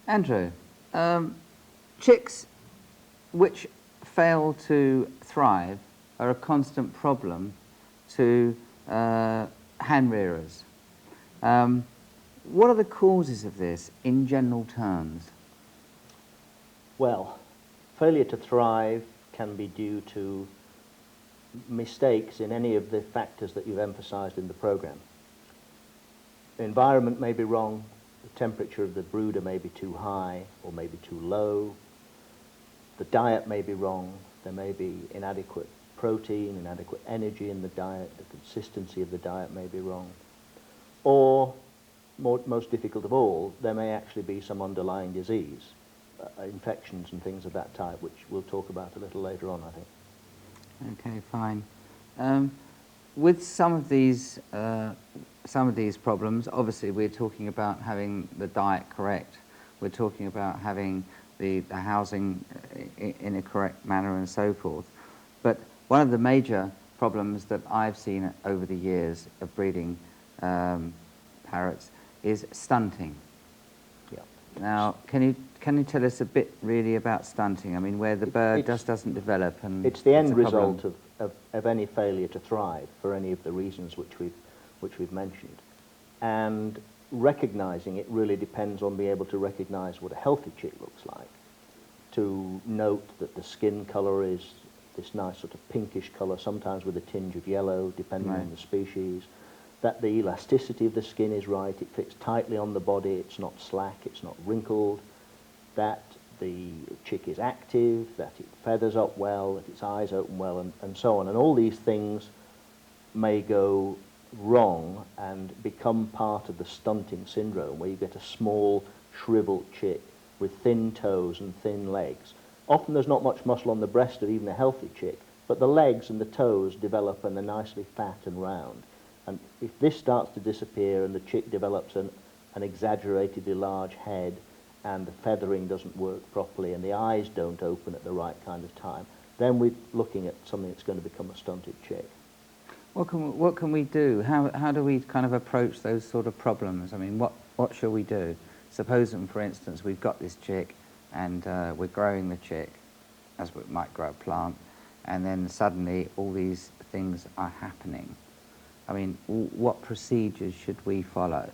Andrew, chicks which fail to thrive are a constant problem to hand rearers. What are the causes of this in general terms? Well, failure to thrive can be due to mistakes in any of the factors that you've emphasized in the program. The environment may be wrong, the temperature of the brooder may be too high or maybe too low, the diet may be wrong, there may be inadequate protein, inadequate energy in the diet, the consistency of the diet may be wrong, or most difficult of all, there may actually be some underlying disease, infections and things of that type, which we'll talk about a little later on, I think. Okay, fine. With some of these problems, obviously we're talking about having the diet correct. We're talking about having the housing in a correct manner and so forth. But one of the major problems that I've seen over the years of breeding parrots is stunting. Yeah. Now, can you tell us a bit really about stunting? I mean, where the bird just doesn't develop, and it's the end a problem. result of any failure to thrive for any of the reasons which we've mentioned. And recognizing it really depends on being able to recognize what a healthy chick looks like, to note that the skin color is this nice sort of pinkish color, sometimes with a tinge of yellow, depending on the species, that the elasticity of the skin is right, it fits tightly on the body, it's not slack, it's not wrinkled, that the chick is active, that it feathers up well, that its eyes open well, and so on. And all these things may go wrong and become part of the stunting syndrome, where you get a small, shriveled chick with thin toes and thin legs. Often there's not much muscle on the breast of even a healthy chick, but the legs and the toes develop and they're nicely fat and round. And if this starts to disappear and the chick develops an exaggeratedly large head, and the feathering doesn't work properly, and the eyes don't open at the right kind of time, then we're looking at something that's going to become a stunted chick. What can we do? How do we kind of approach those sort of problems? I mean, what shall we do? Supposing, for instance, we've got this chick, and we're growing the chick, as we might grow a plant, and then suddenly all these things are happening. I mean, what procedures should we follow?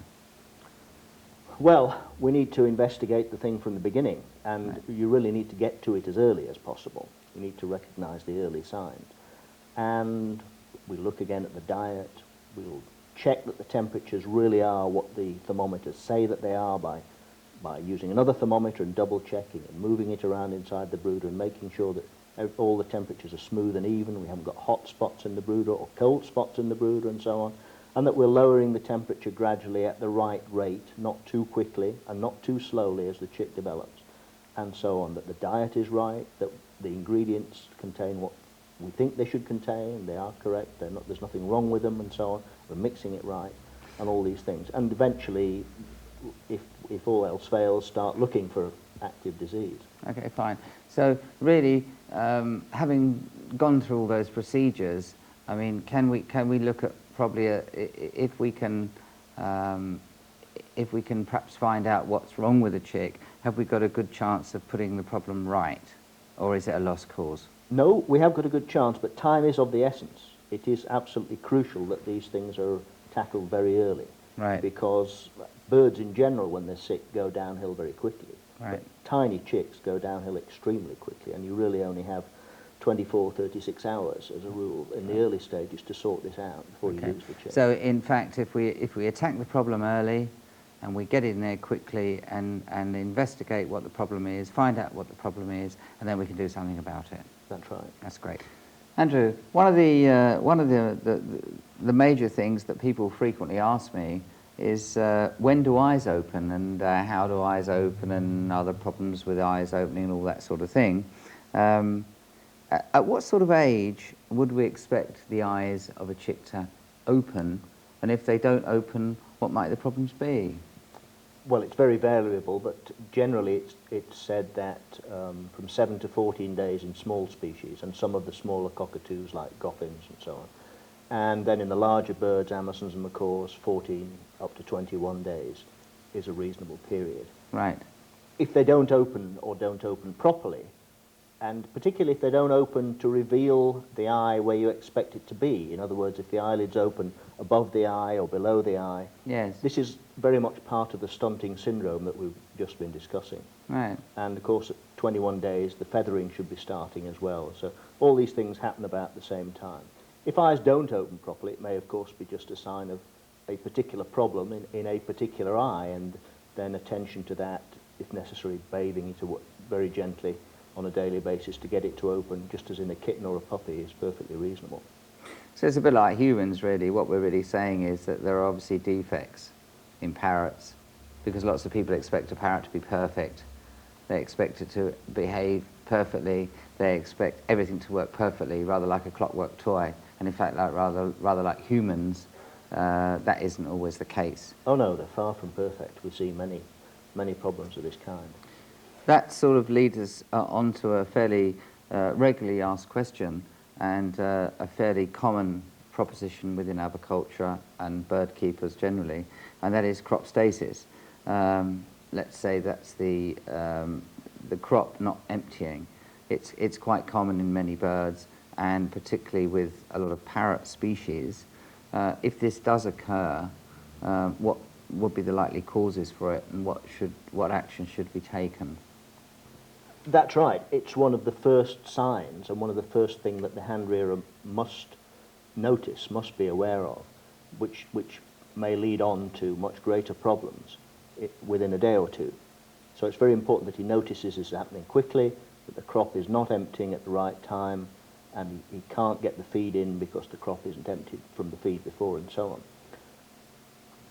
Well, we need to investigate the thing from the beginning, and you really need to get to it as early as possible. You need to recognize the early signs. And we look again at the diet. We'll check that the temperatures really are what the thermometers say that they are by using another thermometer and double checking and moving it around inside the brooder and making sure that all the temperatures are smooth and even. We haven't got hot spots in the brooder or cold spots in the brooder and so on. And that we're lowering the temperature gradually at the right rate, not too quickly and not too slowly as the chick develops, and so on. That the diet is right, that the ingredients contain what we think they should contain, they are correct, there's nothing wrong with them, and so on. We're mixing it right, and all these things. And eventually, if all else fails, start looking for active disease. Okay, fine. So really, having gone through all those procedures, I mean, can we look at probably if we can perhaps find out what's wrong with a chick, have we got a good chance of putting the problem right, or is it a lost cause? No, we have got a good chance, but time is of the essence. It is absolutely crucial that these things are tackled very early. Right. Because birds in general, when they're sick, go downhill very quickly. Right. But tiny chicks go downhill extremely quickly, and you really only have 24, 36 hours as a rule in the early stages to sort this out before you lose the chick. So in fact, if we attack the problem early and we get in there quickly and investigate what the problem is, find out what the problem is, and then we can do something about it. That's right. That's great. Andrew, one of the major things that people frequently ask me is when do eyes open, and how do eyes open, and are there problems with eyes opening and all that sort of thing. At what sort of age would we expect the eyes of a chick to open, and if they don't open, what might the problems be? Well, it's very variable, but generally it's said that from 7 to 14 days in small species, and some of the smaller cockatoos like goffins and so on. And then in the larger birds, Amazons and macaws, 14 up to 21 days is a reasonable period. Right. If they don't open or don't open properly, And particularly if they don't open to reveal the eye where you expect it to be. In other words, if the eyelids open above the eye or below the eye. Yes. This is very much part of the stunting syndrome that we've just been discussing. Right. And of course, at 21 days, the feathering should be starting as well. So all these things happen about the same time. If eyes don't open properly, it may, of course, be just a sign of a particular problem in a particular eye, and then attention to that, if necessary, bathing it very gently on a daily basis to get it to open, just as in a kitten or a puppy, is perfectly reasonable. So it's a bit like humans, really. What we're really saying is that there are obviously defects in parrots, because lots of people expect a parrot to be perfect. They expect it to behave perfectly. They expect everything to work perfectly, rather like a clockwork toy. And in fact, rather like humans, that isn't always the case. Oh no, they're far from perfect. We see many problems of this kind. That sort of leads us onto a fairly regularly asked question, and a fairly common proposition within aviculture and bird keepers generally, and that is crop stasis. Let's say that's the crop not emptying. It's quite common in many birds, and particularly with a lot of parrot species. If this does occur, what would be the likely causes for it, and what action should be taken? That's right. It's one of the first signs and one of the first things that the hand rearer must notice, must be aware of, which may lead on to much greater problems within a day or two. So it's very important that he notices this happening quickly, that the crop is not emptying at the right time, and he can't get the feed in because the crop isn't emptied from the feed before, and so on.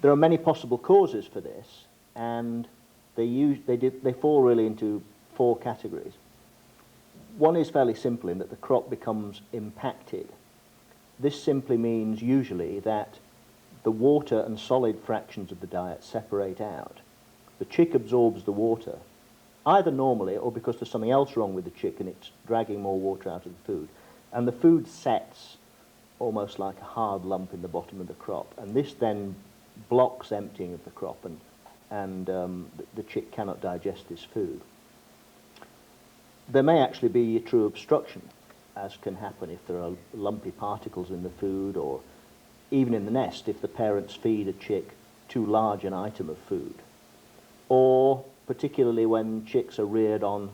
There are many possible causes for this, and they fall really into 4 categories. One is fairly simple in that the crop becomes impacted. This simply means usually that the water and solid fractions of the diet separate out. The chick absorbs the water, either normally or because there's something else wrong with the chick and it's dragging more water out of the food. And the food sets almost like a hard lump in the bottom of the crop. And this then blocks emptying of the crop, and the chick cannot digest this food. There may actually be a true obstruction, as can happen if there are lumpy particles in the food, or even in the nest if the parents feed a chick too large an item of food, or particularly when chicks are reared on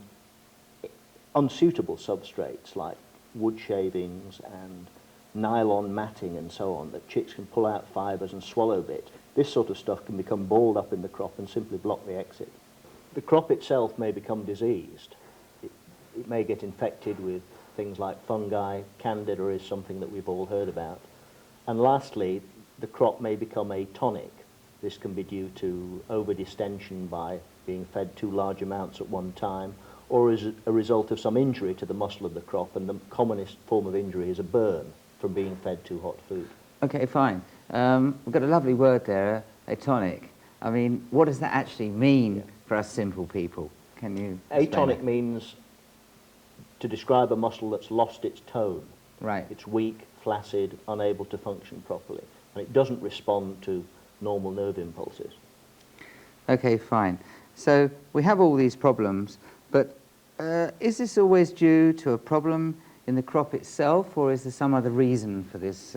unsuitable substrates like wood shavings and nylon matting and so on, that chicks can pull out fibres and swallow bits. This sort of stuff can become balled up in the crop and simply block the exit. The crop itself may become diseased. It may get infected with things like fungi. Candida is something that we've all heard about. And lastly, the crop may become atonic. This can be due to over-distension by being fed too large amounts at one time, or as a result of some injury to the muscle of the crop, and the commonest form of injury is a burn from being fed too hot food. Okay, fine. We've got a lovely word there, atonic. I mean, what does that actually mean for us simple people? Can you explain Atonic means to describe a muscle that's lost its tone. Right. It's weak, flaccid, unable to function properly, and it doesn't respond to normal nerve impulses. Okay, fine. So we have all these problems, but is this always due to a problem in the crop itself, or is there some other reason for this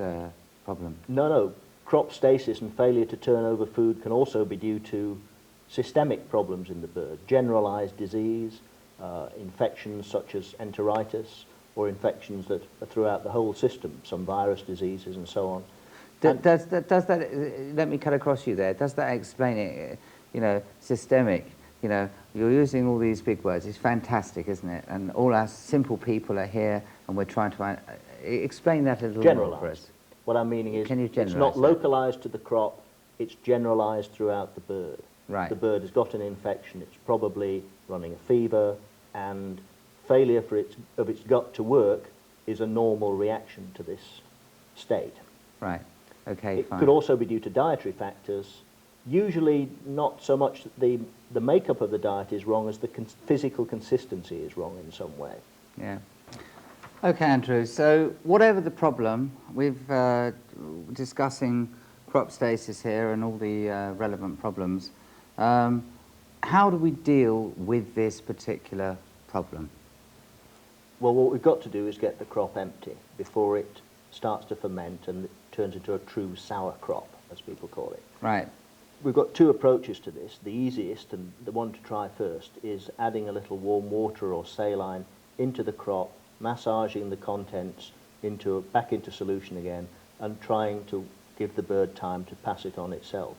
problem? No. Crop stasis and failure to turn over food can also be due to systemic problems in the bird, generalized disease, infections such as enteritis, or infections that are throughout the whole system, some virus diseases and so on. Does that, let me cut across you there, does that explain it, systemic? You're using all these big words. It's fantastic, isn't it? And all our simple people are here, and we're trying to explain that a little more for us. What I'm meaning is, Can you it's not localized to the crop, it's generalized throughout the bird. Right. The bird has got an infection, it's probably running a fever, and failure of its gut to work is a normal reaction to this state. Right. Okay, It fine. could also be due to dietary factors. Usually not so much that the makeup of the diet is wrong as the physical consistency is wrong in some way. Yeah. Okay, Andrew, so whatever the problem, we're discussing crop stasis here and all the relevant problems. How do we deal with this particular problem? Well, what we've got to do is get the crop empty before it starts to ferment and it turns into a true sour crop, as people call it. Right. We've got two approaches to this. The easiest and the one to try first is adding a little warm water or saline into the crop, massaging the contents back into solution again, and trying to give the bird time to pass it on itself.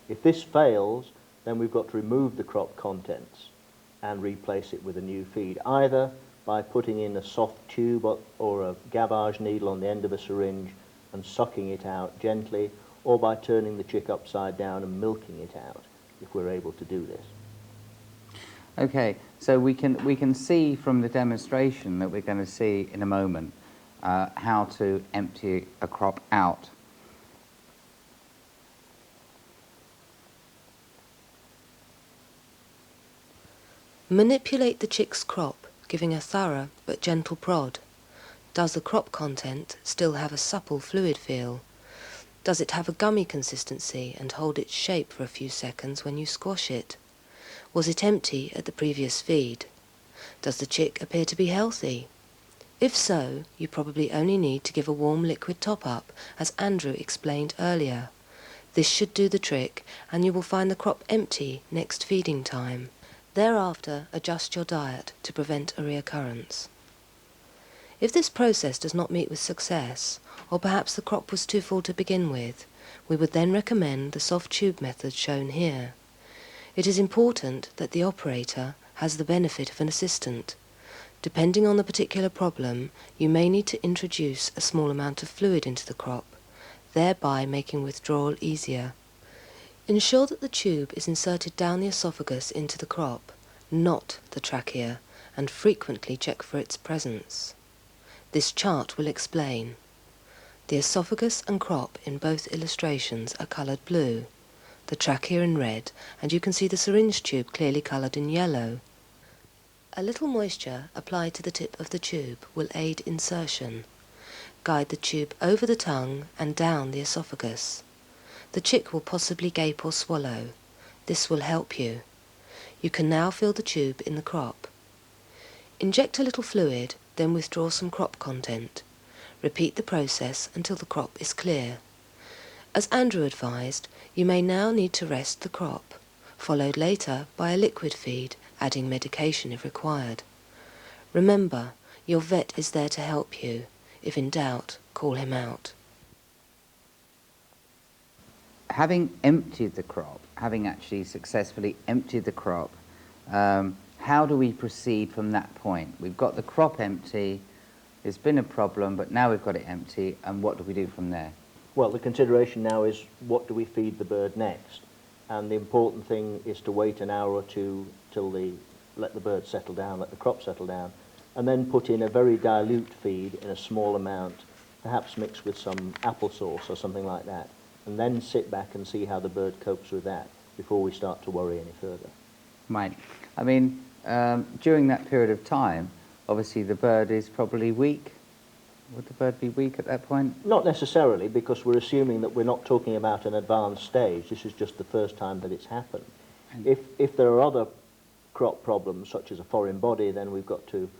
If this fails, then we've got to remove the crop contents and replace it with a new feed, either by putting in a soft tube or a gavage needle on the end of a syringe and sucking it out gently, or by turning the chick upside down and milking it out, if we're able to do this. Okay, so we can see from the demonstration that we're going to see in a moment how to empty a crop out. Manipulate the chick's crop, giving a thorough but gentle prod. Does the crop content still have a supple fluid feel? Does it have a gummy consistency and hold its shape for a few seconds when you squash it? Was it empty at the previous feed? Does the chick appear to be healthy? If so, you probably only need to give a warm liquid top-up, as Andrew explained earlier. This should do the trick, and you will find the crop empty next feeding time. Thereafter, adjust your diet to prevent a reoccurrence. If this process does not meet with success, or perhaps the crop was too full to begin with, we would then recommend the soft tube method shown here. It is important that the operator has the benefit of an assistant. Depending on the particular problem, you may need to introduce a small amount of fluid into the crop, thereby making withdrawal easier. Ensure that the tube is inserted down the esophagus into the crop, not the trachea, and frequently check for its presence. This chart will explain. The esophagus and crop in both illustrations are coloured blue, the trachea in red, and you can see the syringe tube clearly coloured in yellow. A little moisture applied to the tip of the tube will aid insertion. Guide the tube over the tongue and down the esophagus. The chick will possibly gape or swallow. This will help you. You can now fill the tube in the crop. Inject a little fluid, then withdraw some crop content. Repeat the process until the crop is clear. As Andrew advised, you may now need to rest the crop, followed later by a liquid feed, adding medication if required. Remember, your vet is there to help you. If in doubt, call him out. Having emptied the crop, having actually successfully emptied the crop, how do we proceed from that point? We've got the crop empty, it's been a problem, but now we've got it empty, and what do we do from there? Well, the consideration now is, what do we feed the bird next? And the important thing is to wait an hour or two till let the bird settle down, let the crop settle down, and then put in a very dilute feed in a small amount, perhaps mixed with some applesauce or something like that, and then sit back and see how the bird copes with that before we start to worry any further. Right. I mean, during that period of time, obviously the bird is probably weak. Would the bird be weak at that point? Not necessarily, because we're assuming that we're not talking about an advanced stage. This is just the first time that it's happened. If there are other crop problems, such as a foreign body, then we've got to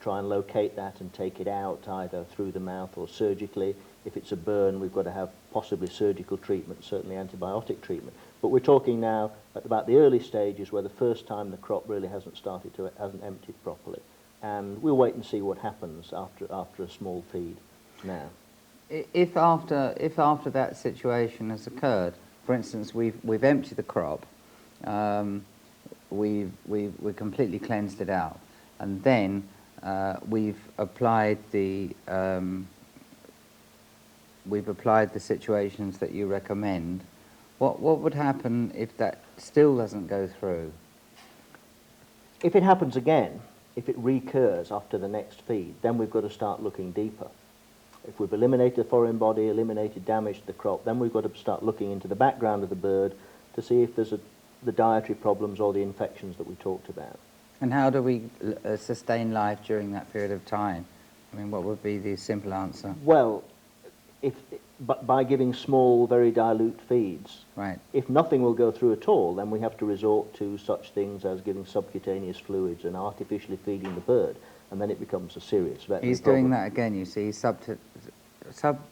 try and locate that and take it out, either through the mouth or surgically. If it's a burn, we've got to have possibly surgical treatment, certainly antibiotic treatment. But we're talking now at about the early stages, where the first time the crop really hasn't emptied properly. And we'll wait and see what happens after a small feed now. If after that situation has occurred, for instance, we've emptied the crop, we've completely cleansed it out, and then we've applied the situations that you recommend. What would happen if that still doesn't go through? If it happens again, if it recurs after the next feed, then we've got to start looking deeper. If we've eliminated the foreign body, eliminated damage to the crop, then we've got to start looking into the background of the bird to see if there's the dietary problems or the infections that we talked about. And how do we sustain life during that period of time? I mean, what would be the simple answer? Well, if but by giving small, very dilute feeds. Right. If nothing will go through at all, then we have to resort to such things as giving subcutaneous fluids and artificially feeding the bird, and then it becomes a serious veterinary He's problem. doing that again, you see.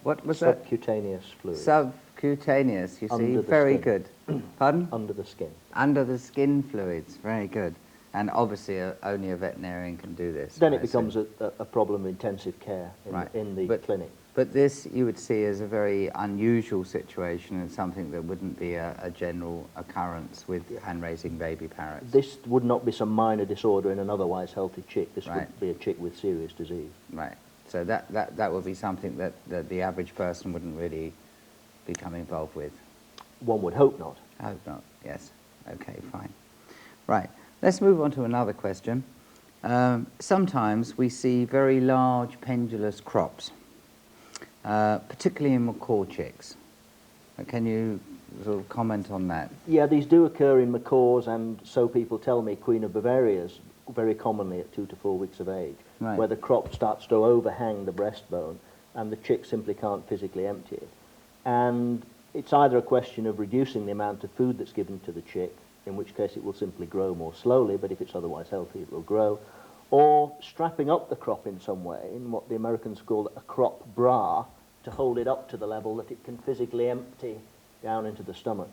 What was that? Subcutaneous fluid. Subcutaneous, you see. Under the Very skin. good. Pardon? Under the skin. Under the skin fluids. Very good. And obviously, only a veterinarian can do this. Then it I becomes assume. a problem of intensive care in the clinic. But this you would see as a very unusual situation and something that wouldn't be a general occurrence with hand-raising baby parrots. This would not be some minor disorder in an otherwise healthy chick. This Right. would be a chick with serious disease. Right. So that would be something that the average person wouldn't really become involved with. One would hope not. I hope not. Yes. Okay, fine. Right. Let's move on to another question. Sometimes we see very large pendulous crops, particularly in macaw chicks. Can you sort of comment on that? Yeah, these do occur in macaws, and so people tell me Queen of Bavaria's very commonly at 2 to 4 weeks of age, Right. where the crop starts to overhang the breastbone and the chick simply can't physically empty it. And it's either a question of reducing the amount of food that's given to the chick, in which case it will simply grow more slowly, but if it's otherwise healthy it will grow, or strapping up the crop in some way, in what the Americans call a crop bra, to hold it up to the level that it can physically empty down into the stomach.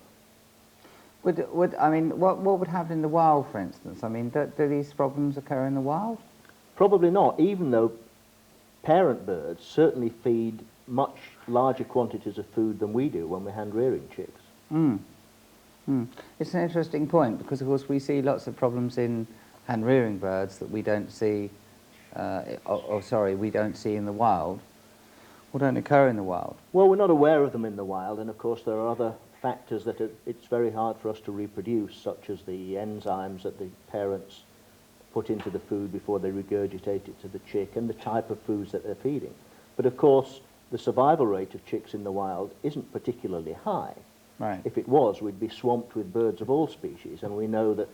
I mean, what would happen in the wild, for instance? I mean, do these problems occur in the wild? Probably not, even though parent birds certainly feed much larger quantities of food than we do when we're hand-rearing chicks. It's an interesting point because, of course, we see lots of problems in hand-rearing birds that we don't see, we don't see in the wild, or don't occur in the wild. Well, we're not aware of them in the wild, and of course there are other factors that it's very hard for us to reproduce, such as the enzymes that the parents put into the food before they regurgitate it to the chick, and the type of foods that they're feeding. But of course, the survival rate of chicks in the wild isn't particularly high. Right. If it was, we'd be swamped with birds of all species, and we know that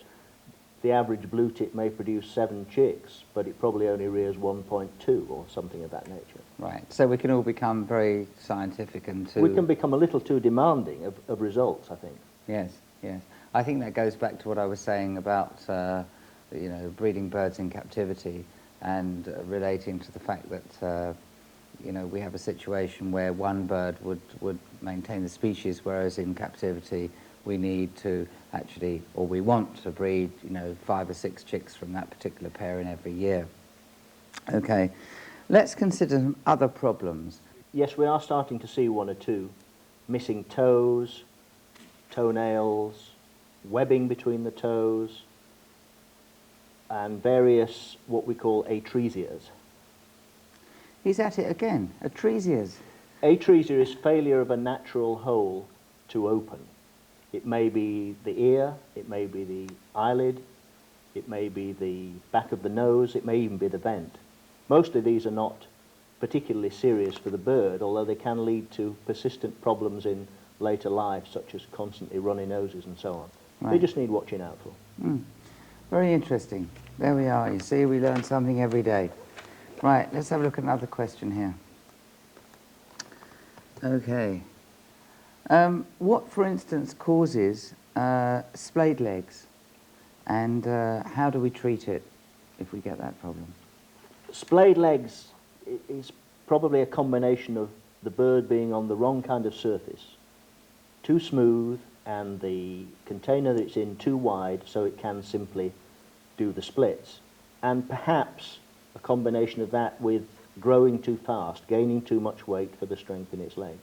the average blue tit may produce 7 chicks, but it probably only rears 1.2 or something of that nature. Right. So we can all become very scientific and We can become a little too demanding of results, I think. Yes, yes. I think that goes back to what I was saying about, breeding birds in captivity and relating to the fact that, we have a situation where one bird would maintain the species, whereas in captivity we need to actually, or we want to breed, 5 or 6 chicks from that particular pair in every year. Okay, let's consider some other problems. Yes, we are starting to see 1 or 2. Missing toes, toenails, webbing between the toes, and various what we call atresias. He's at it again, atresias. Atresia is failure of a natural hole to open. It may be the ear, it may be the eyelid, it may be the back of the nose, it may even be the vent. Most of these are not particularly serious for the bird, although they can lead to persistent problems in later life, such as constantly runny noses and so on. Right. They just need watching out for. Very interesting. There we are. You see, we learn something every day. Right, let's have a look at another question here. Okay. What, for instance, causes splayed legs, and how do we treat it if we get that problem? Splayed legs is probably a combination of the bird being on the wrong kind of surface, too smooth, and the container that it's in too wide so it can simply do the splits. And perhaps a combination of that with growing too fast, gaining too much weight for the strength in its legs.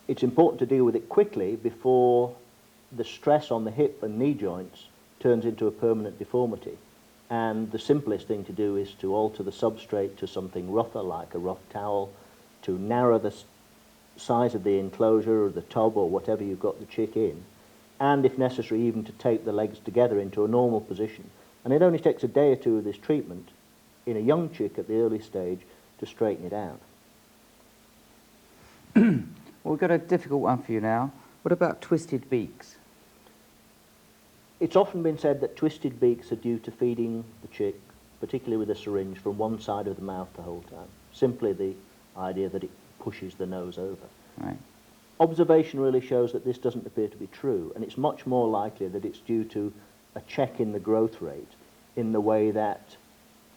It's important to deal with it quickly before the stress on the hip and knee joints turns into a permanent deformity. And the simplest thing to do is to alter the substrate to something rougher, like a rough towel, to narrow the size of the enclosure or the tub or whatever you've got the chick in, and if necessary even to tape the legs together into a normal position. And it only takes a day or 2 of this treatment in a young chick at the early stage to straighten it out. Well, we've got a difficult one for you now. What about twisted beaks? It's often been said that twisted beaks are due to feeding the chick, particularly with a syringe, from one side of the mouth the whole time. Simply the idea that it pushes the nose over. Right. Observation really shows that this doesn't appear to be true, and it's much more likely that it's due to a check in the growth rate in the way that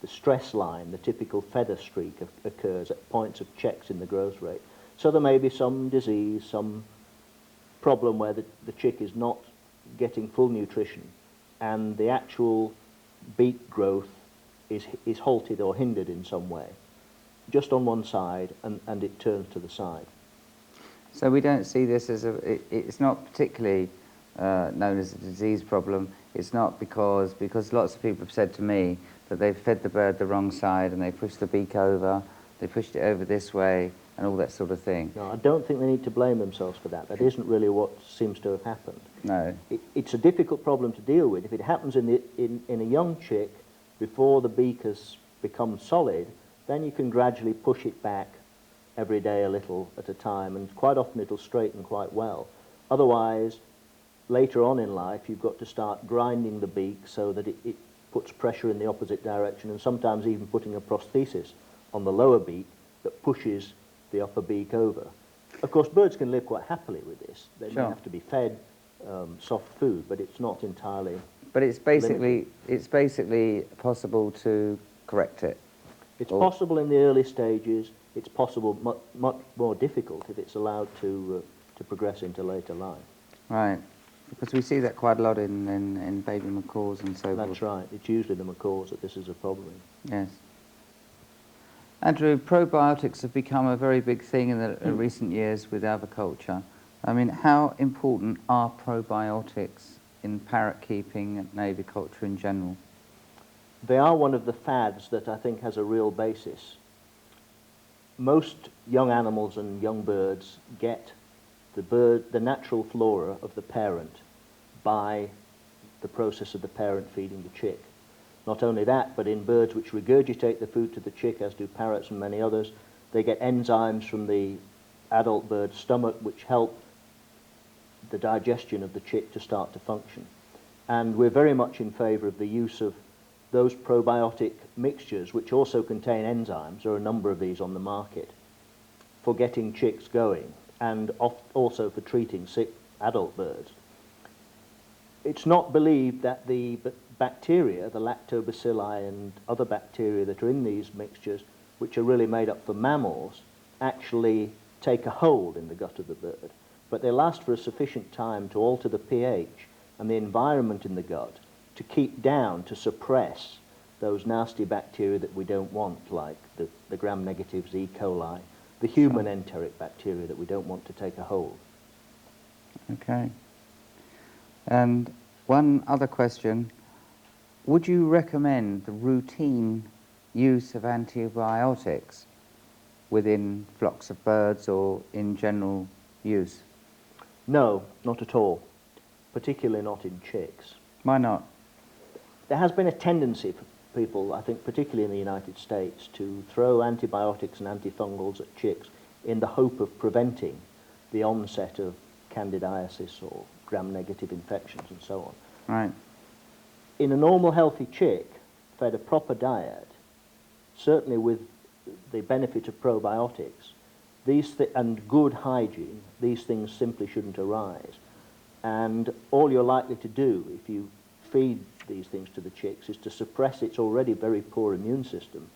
the stress line, the typical feather streak, occurs at points of checks in the growth rate. So there may be some disease, some problem where the chick is not getting full nutrition, and the actual beak growth is halted or hindered in some way, just on one side, and it turns to the side. So we don't see this as it's not particularly known as a disease problem. It's not because lots of people have said to me that they've fed the bird the wrong side and they pushed the beak over, they pushed it over this way, and all that sort of thing. No, I don't think they need to blame themselves for that. That isn't really what seems to have happened. No. It's a difficult problem to deal with. If it happens in a young chick before the beak has become solid, then you can gradually push it back every day a little at a time, and quite often it'll straighten quite well. Otherwise, later on in life, you've got to start grinding the beak so that it puts pressure in the opposite direction, and sometimes even putting a prosthesis on the lower beak that pushes the upper beak over. Of course, birds can live quite happily with this. They Sure. may have to be fed soft food, but it's not entirely But it's basically possible to correct it. It's possible in the early stages. It's possible much more difficult if it's allowed to progress into later life. Right. Because we see that quite a lot in baby macaws and so forth. That's right. It's usually the macaws that this is a problem in. Yes. Andrew, probiotics have become a very big thing in recent years with aviculture. I mean, how important are probiotics in parrot keeping and aviculture in general? They are one of the fads that I think has a real basis. Most young animals and young birds get the natural flora of the parent by the process of the parent feeding the chick. Not only that, but in birds which regurgitate the food to the chick, as do parrots and many others, they get enzymes from the adult bird's stomach which help the digestion of the chick to start to function. And we're very much in favour of the use of those probiotic mixtures, which also contain enzymes. There are a number of these on the market, for getting chicks going, and also for treating sick adult birds. It's not believed that the bacteria, the lactobacilli and other bacteria that are in these mixtures, which are really made up for mammals, actually take a hold in the gut of the bird. But they last for a sufficient time to alter the pH and the environment in the gut to keep down, to suppress those nasty bacteria that we don't want, like the gram-negatives, E. coli, the human enteric bacteria that we don't want to take a hold. Okay. And one other question, would you recommend the routine use of antibiotics within flocks of birds or in general use? No, not at all, particularly not in chicks. Why not? There has been a tendency for people, I think particularly in the United States, to throw antibiotics and antifungals at chicks in the hope of preventing the onset of candidiasis or gram-negative infections and so on. Right. In a normal healthy chick, fed a proper diet, certainly with the benefit of probiotics, and good hygiene, these things simply shouldn't arise. And all you're likely to do if you feed these things to the chicks is to suppress its already very poor immune system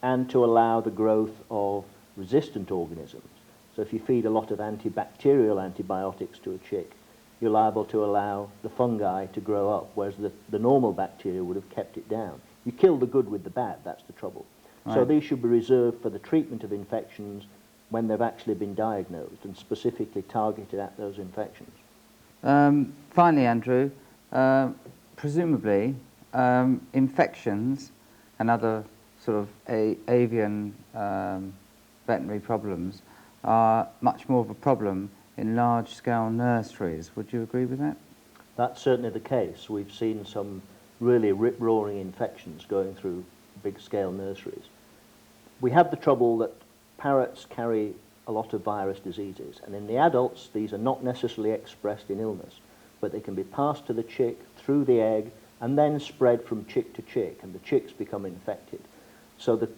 and to allow the growth of resistant organisms. So if you feed a lot of antibacterial antibiotics to a chick, you're liable to allow the fungi to grow up, whereas the normal bacteria would have kept it down. You kill the good with the bad, that's the trouble. Right. So these should be reserved for the treatment of infections when they've actually been diagnosed and specifically targeted at those infections. Finally, Andrew, presumably infections and other sort of avian veterinary problems are much more of a problem in large-scale nurseries. Would you agree with that? That's certainly the case. We've seen some really rip-roaring infections going through big-scale nurseries. We have the trouble that parrots carry a lot of virus diseases, and in the adults these are not necessarily expressed in illness, but they can be passed to the chick through the egg and then spread from chick to chick, and the chicks become infected. So the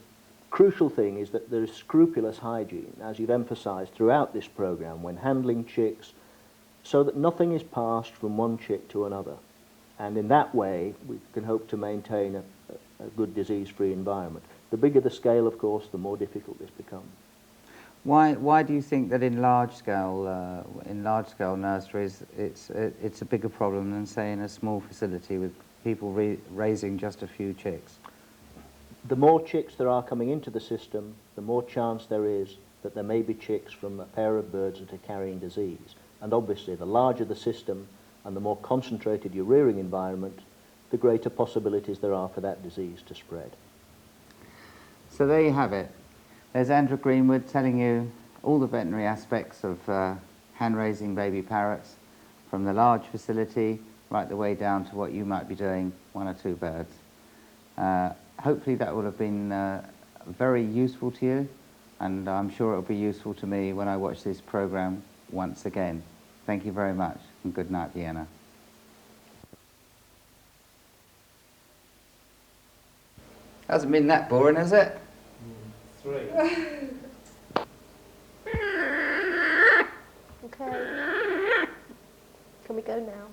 crucial thing is that there is scrupulous hygiene, as you've emphasised throughout this programme, when handling chicks, so that nothing is passed from one chick to another. And in that way, we can hope to maintain a good disease-free environment. The bigger the scale, of course, the more difficult this becomes. Why do you think that in large scale nurseries it's a bigger problem than, say, in a small facility with people raising just a few chicks? The more chicks there are coming into the system, the more chance there is that there may be chicks from a pair of birds that are carrying disease. And obviously, the larger the system and the more concentrated your rearing environment, the greater possibilities there are for that disease to spread. So there you have it. There's Andrew Greenwood telling you all the veterinary aspects of hand-raising baby parrots, from the large facility right the way down to what you might be doing, 1 or 2 birds. Hopefully that will have been very useful to you, and I'm sure it will be useful to me when I watch this program once again. Thank you very much, and good night, Vienna. Hasn't been that boring, has it? 3. Okay. Can we go now?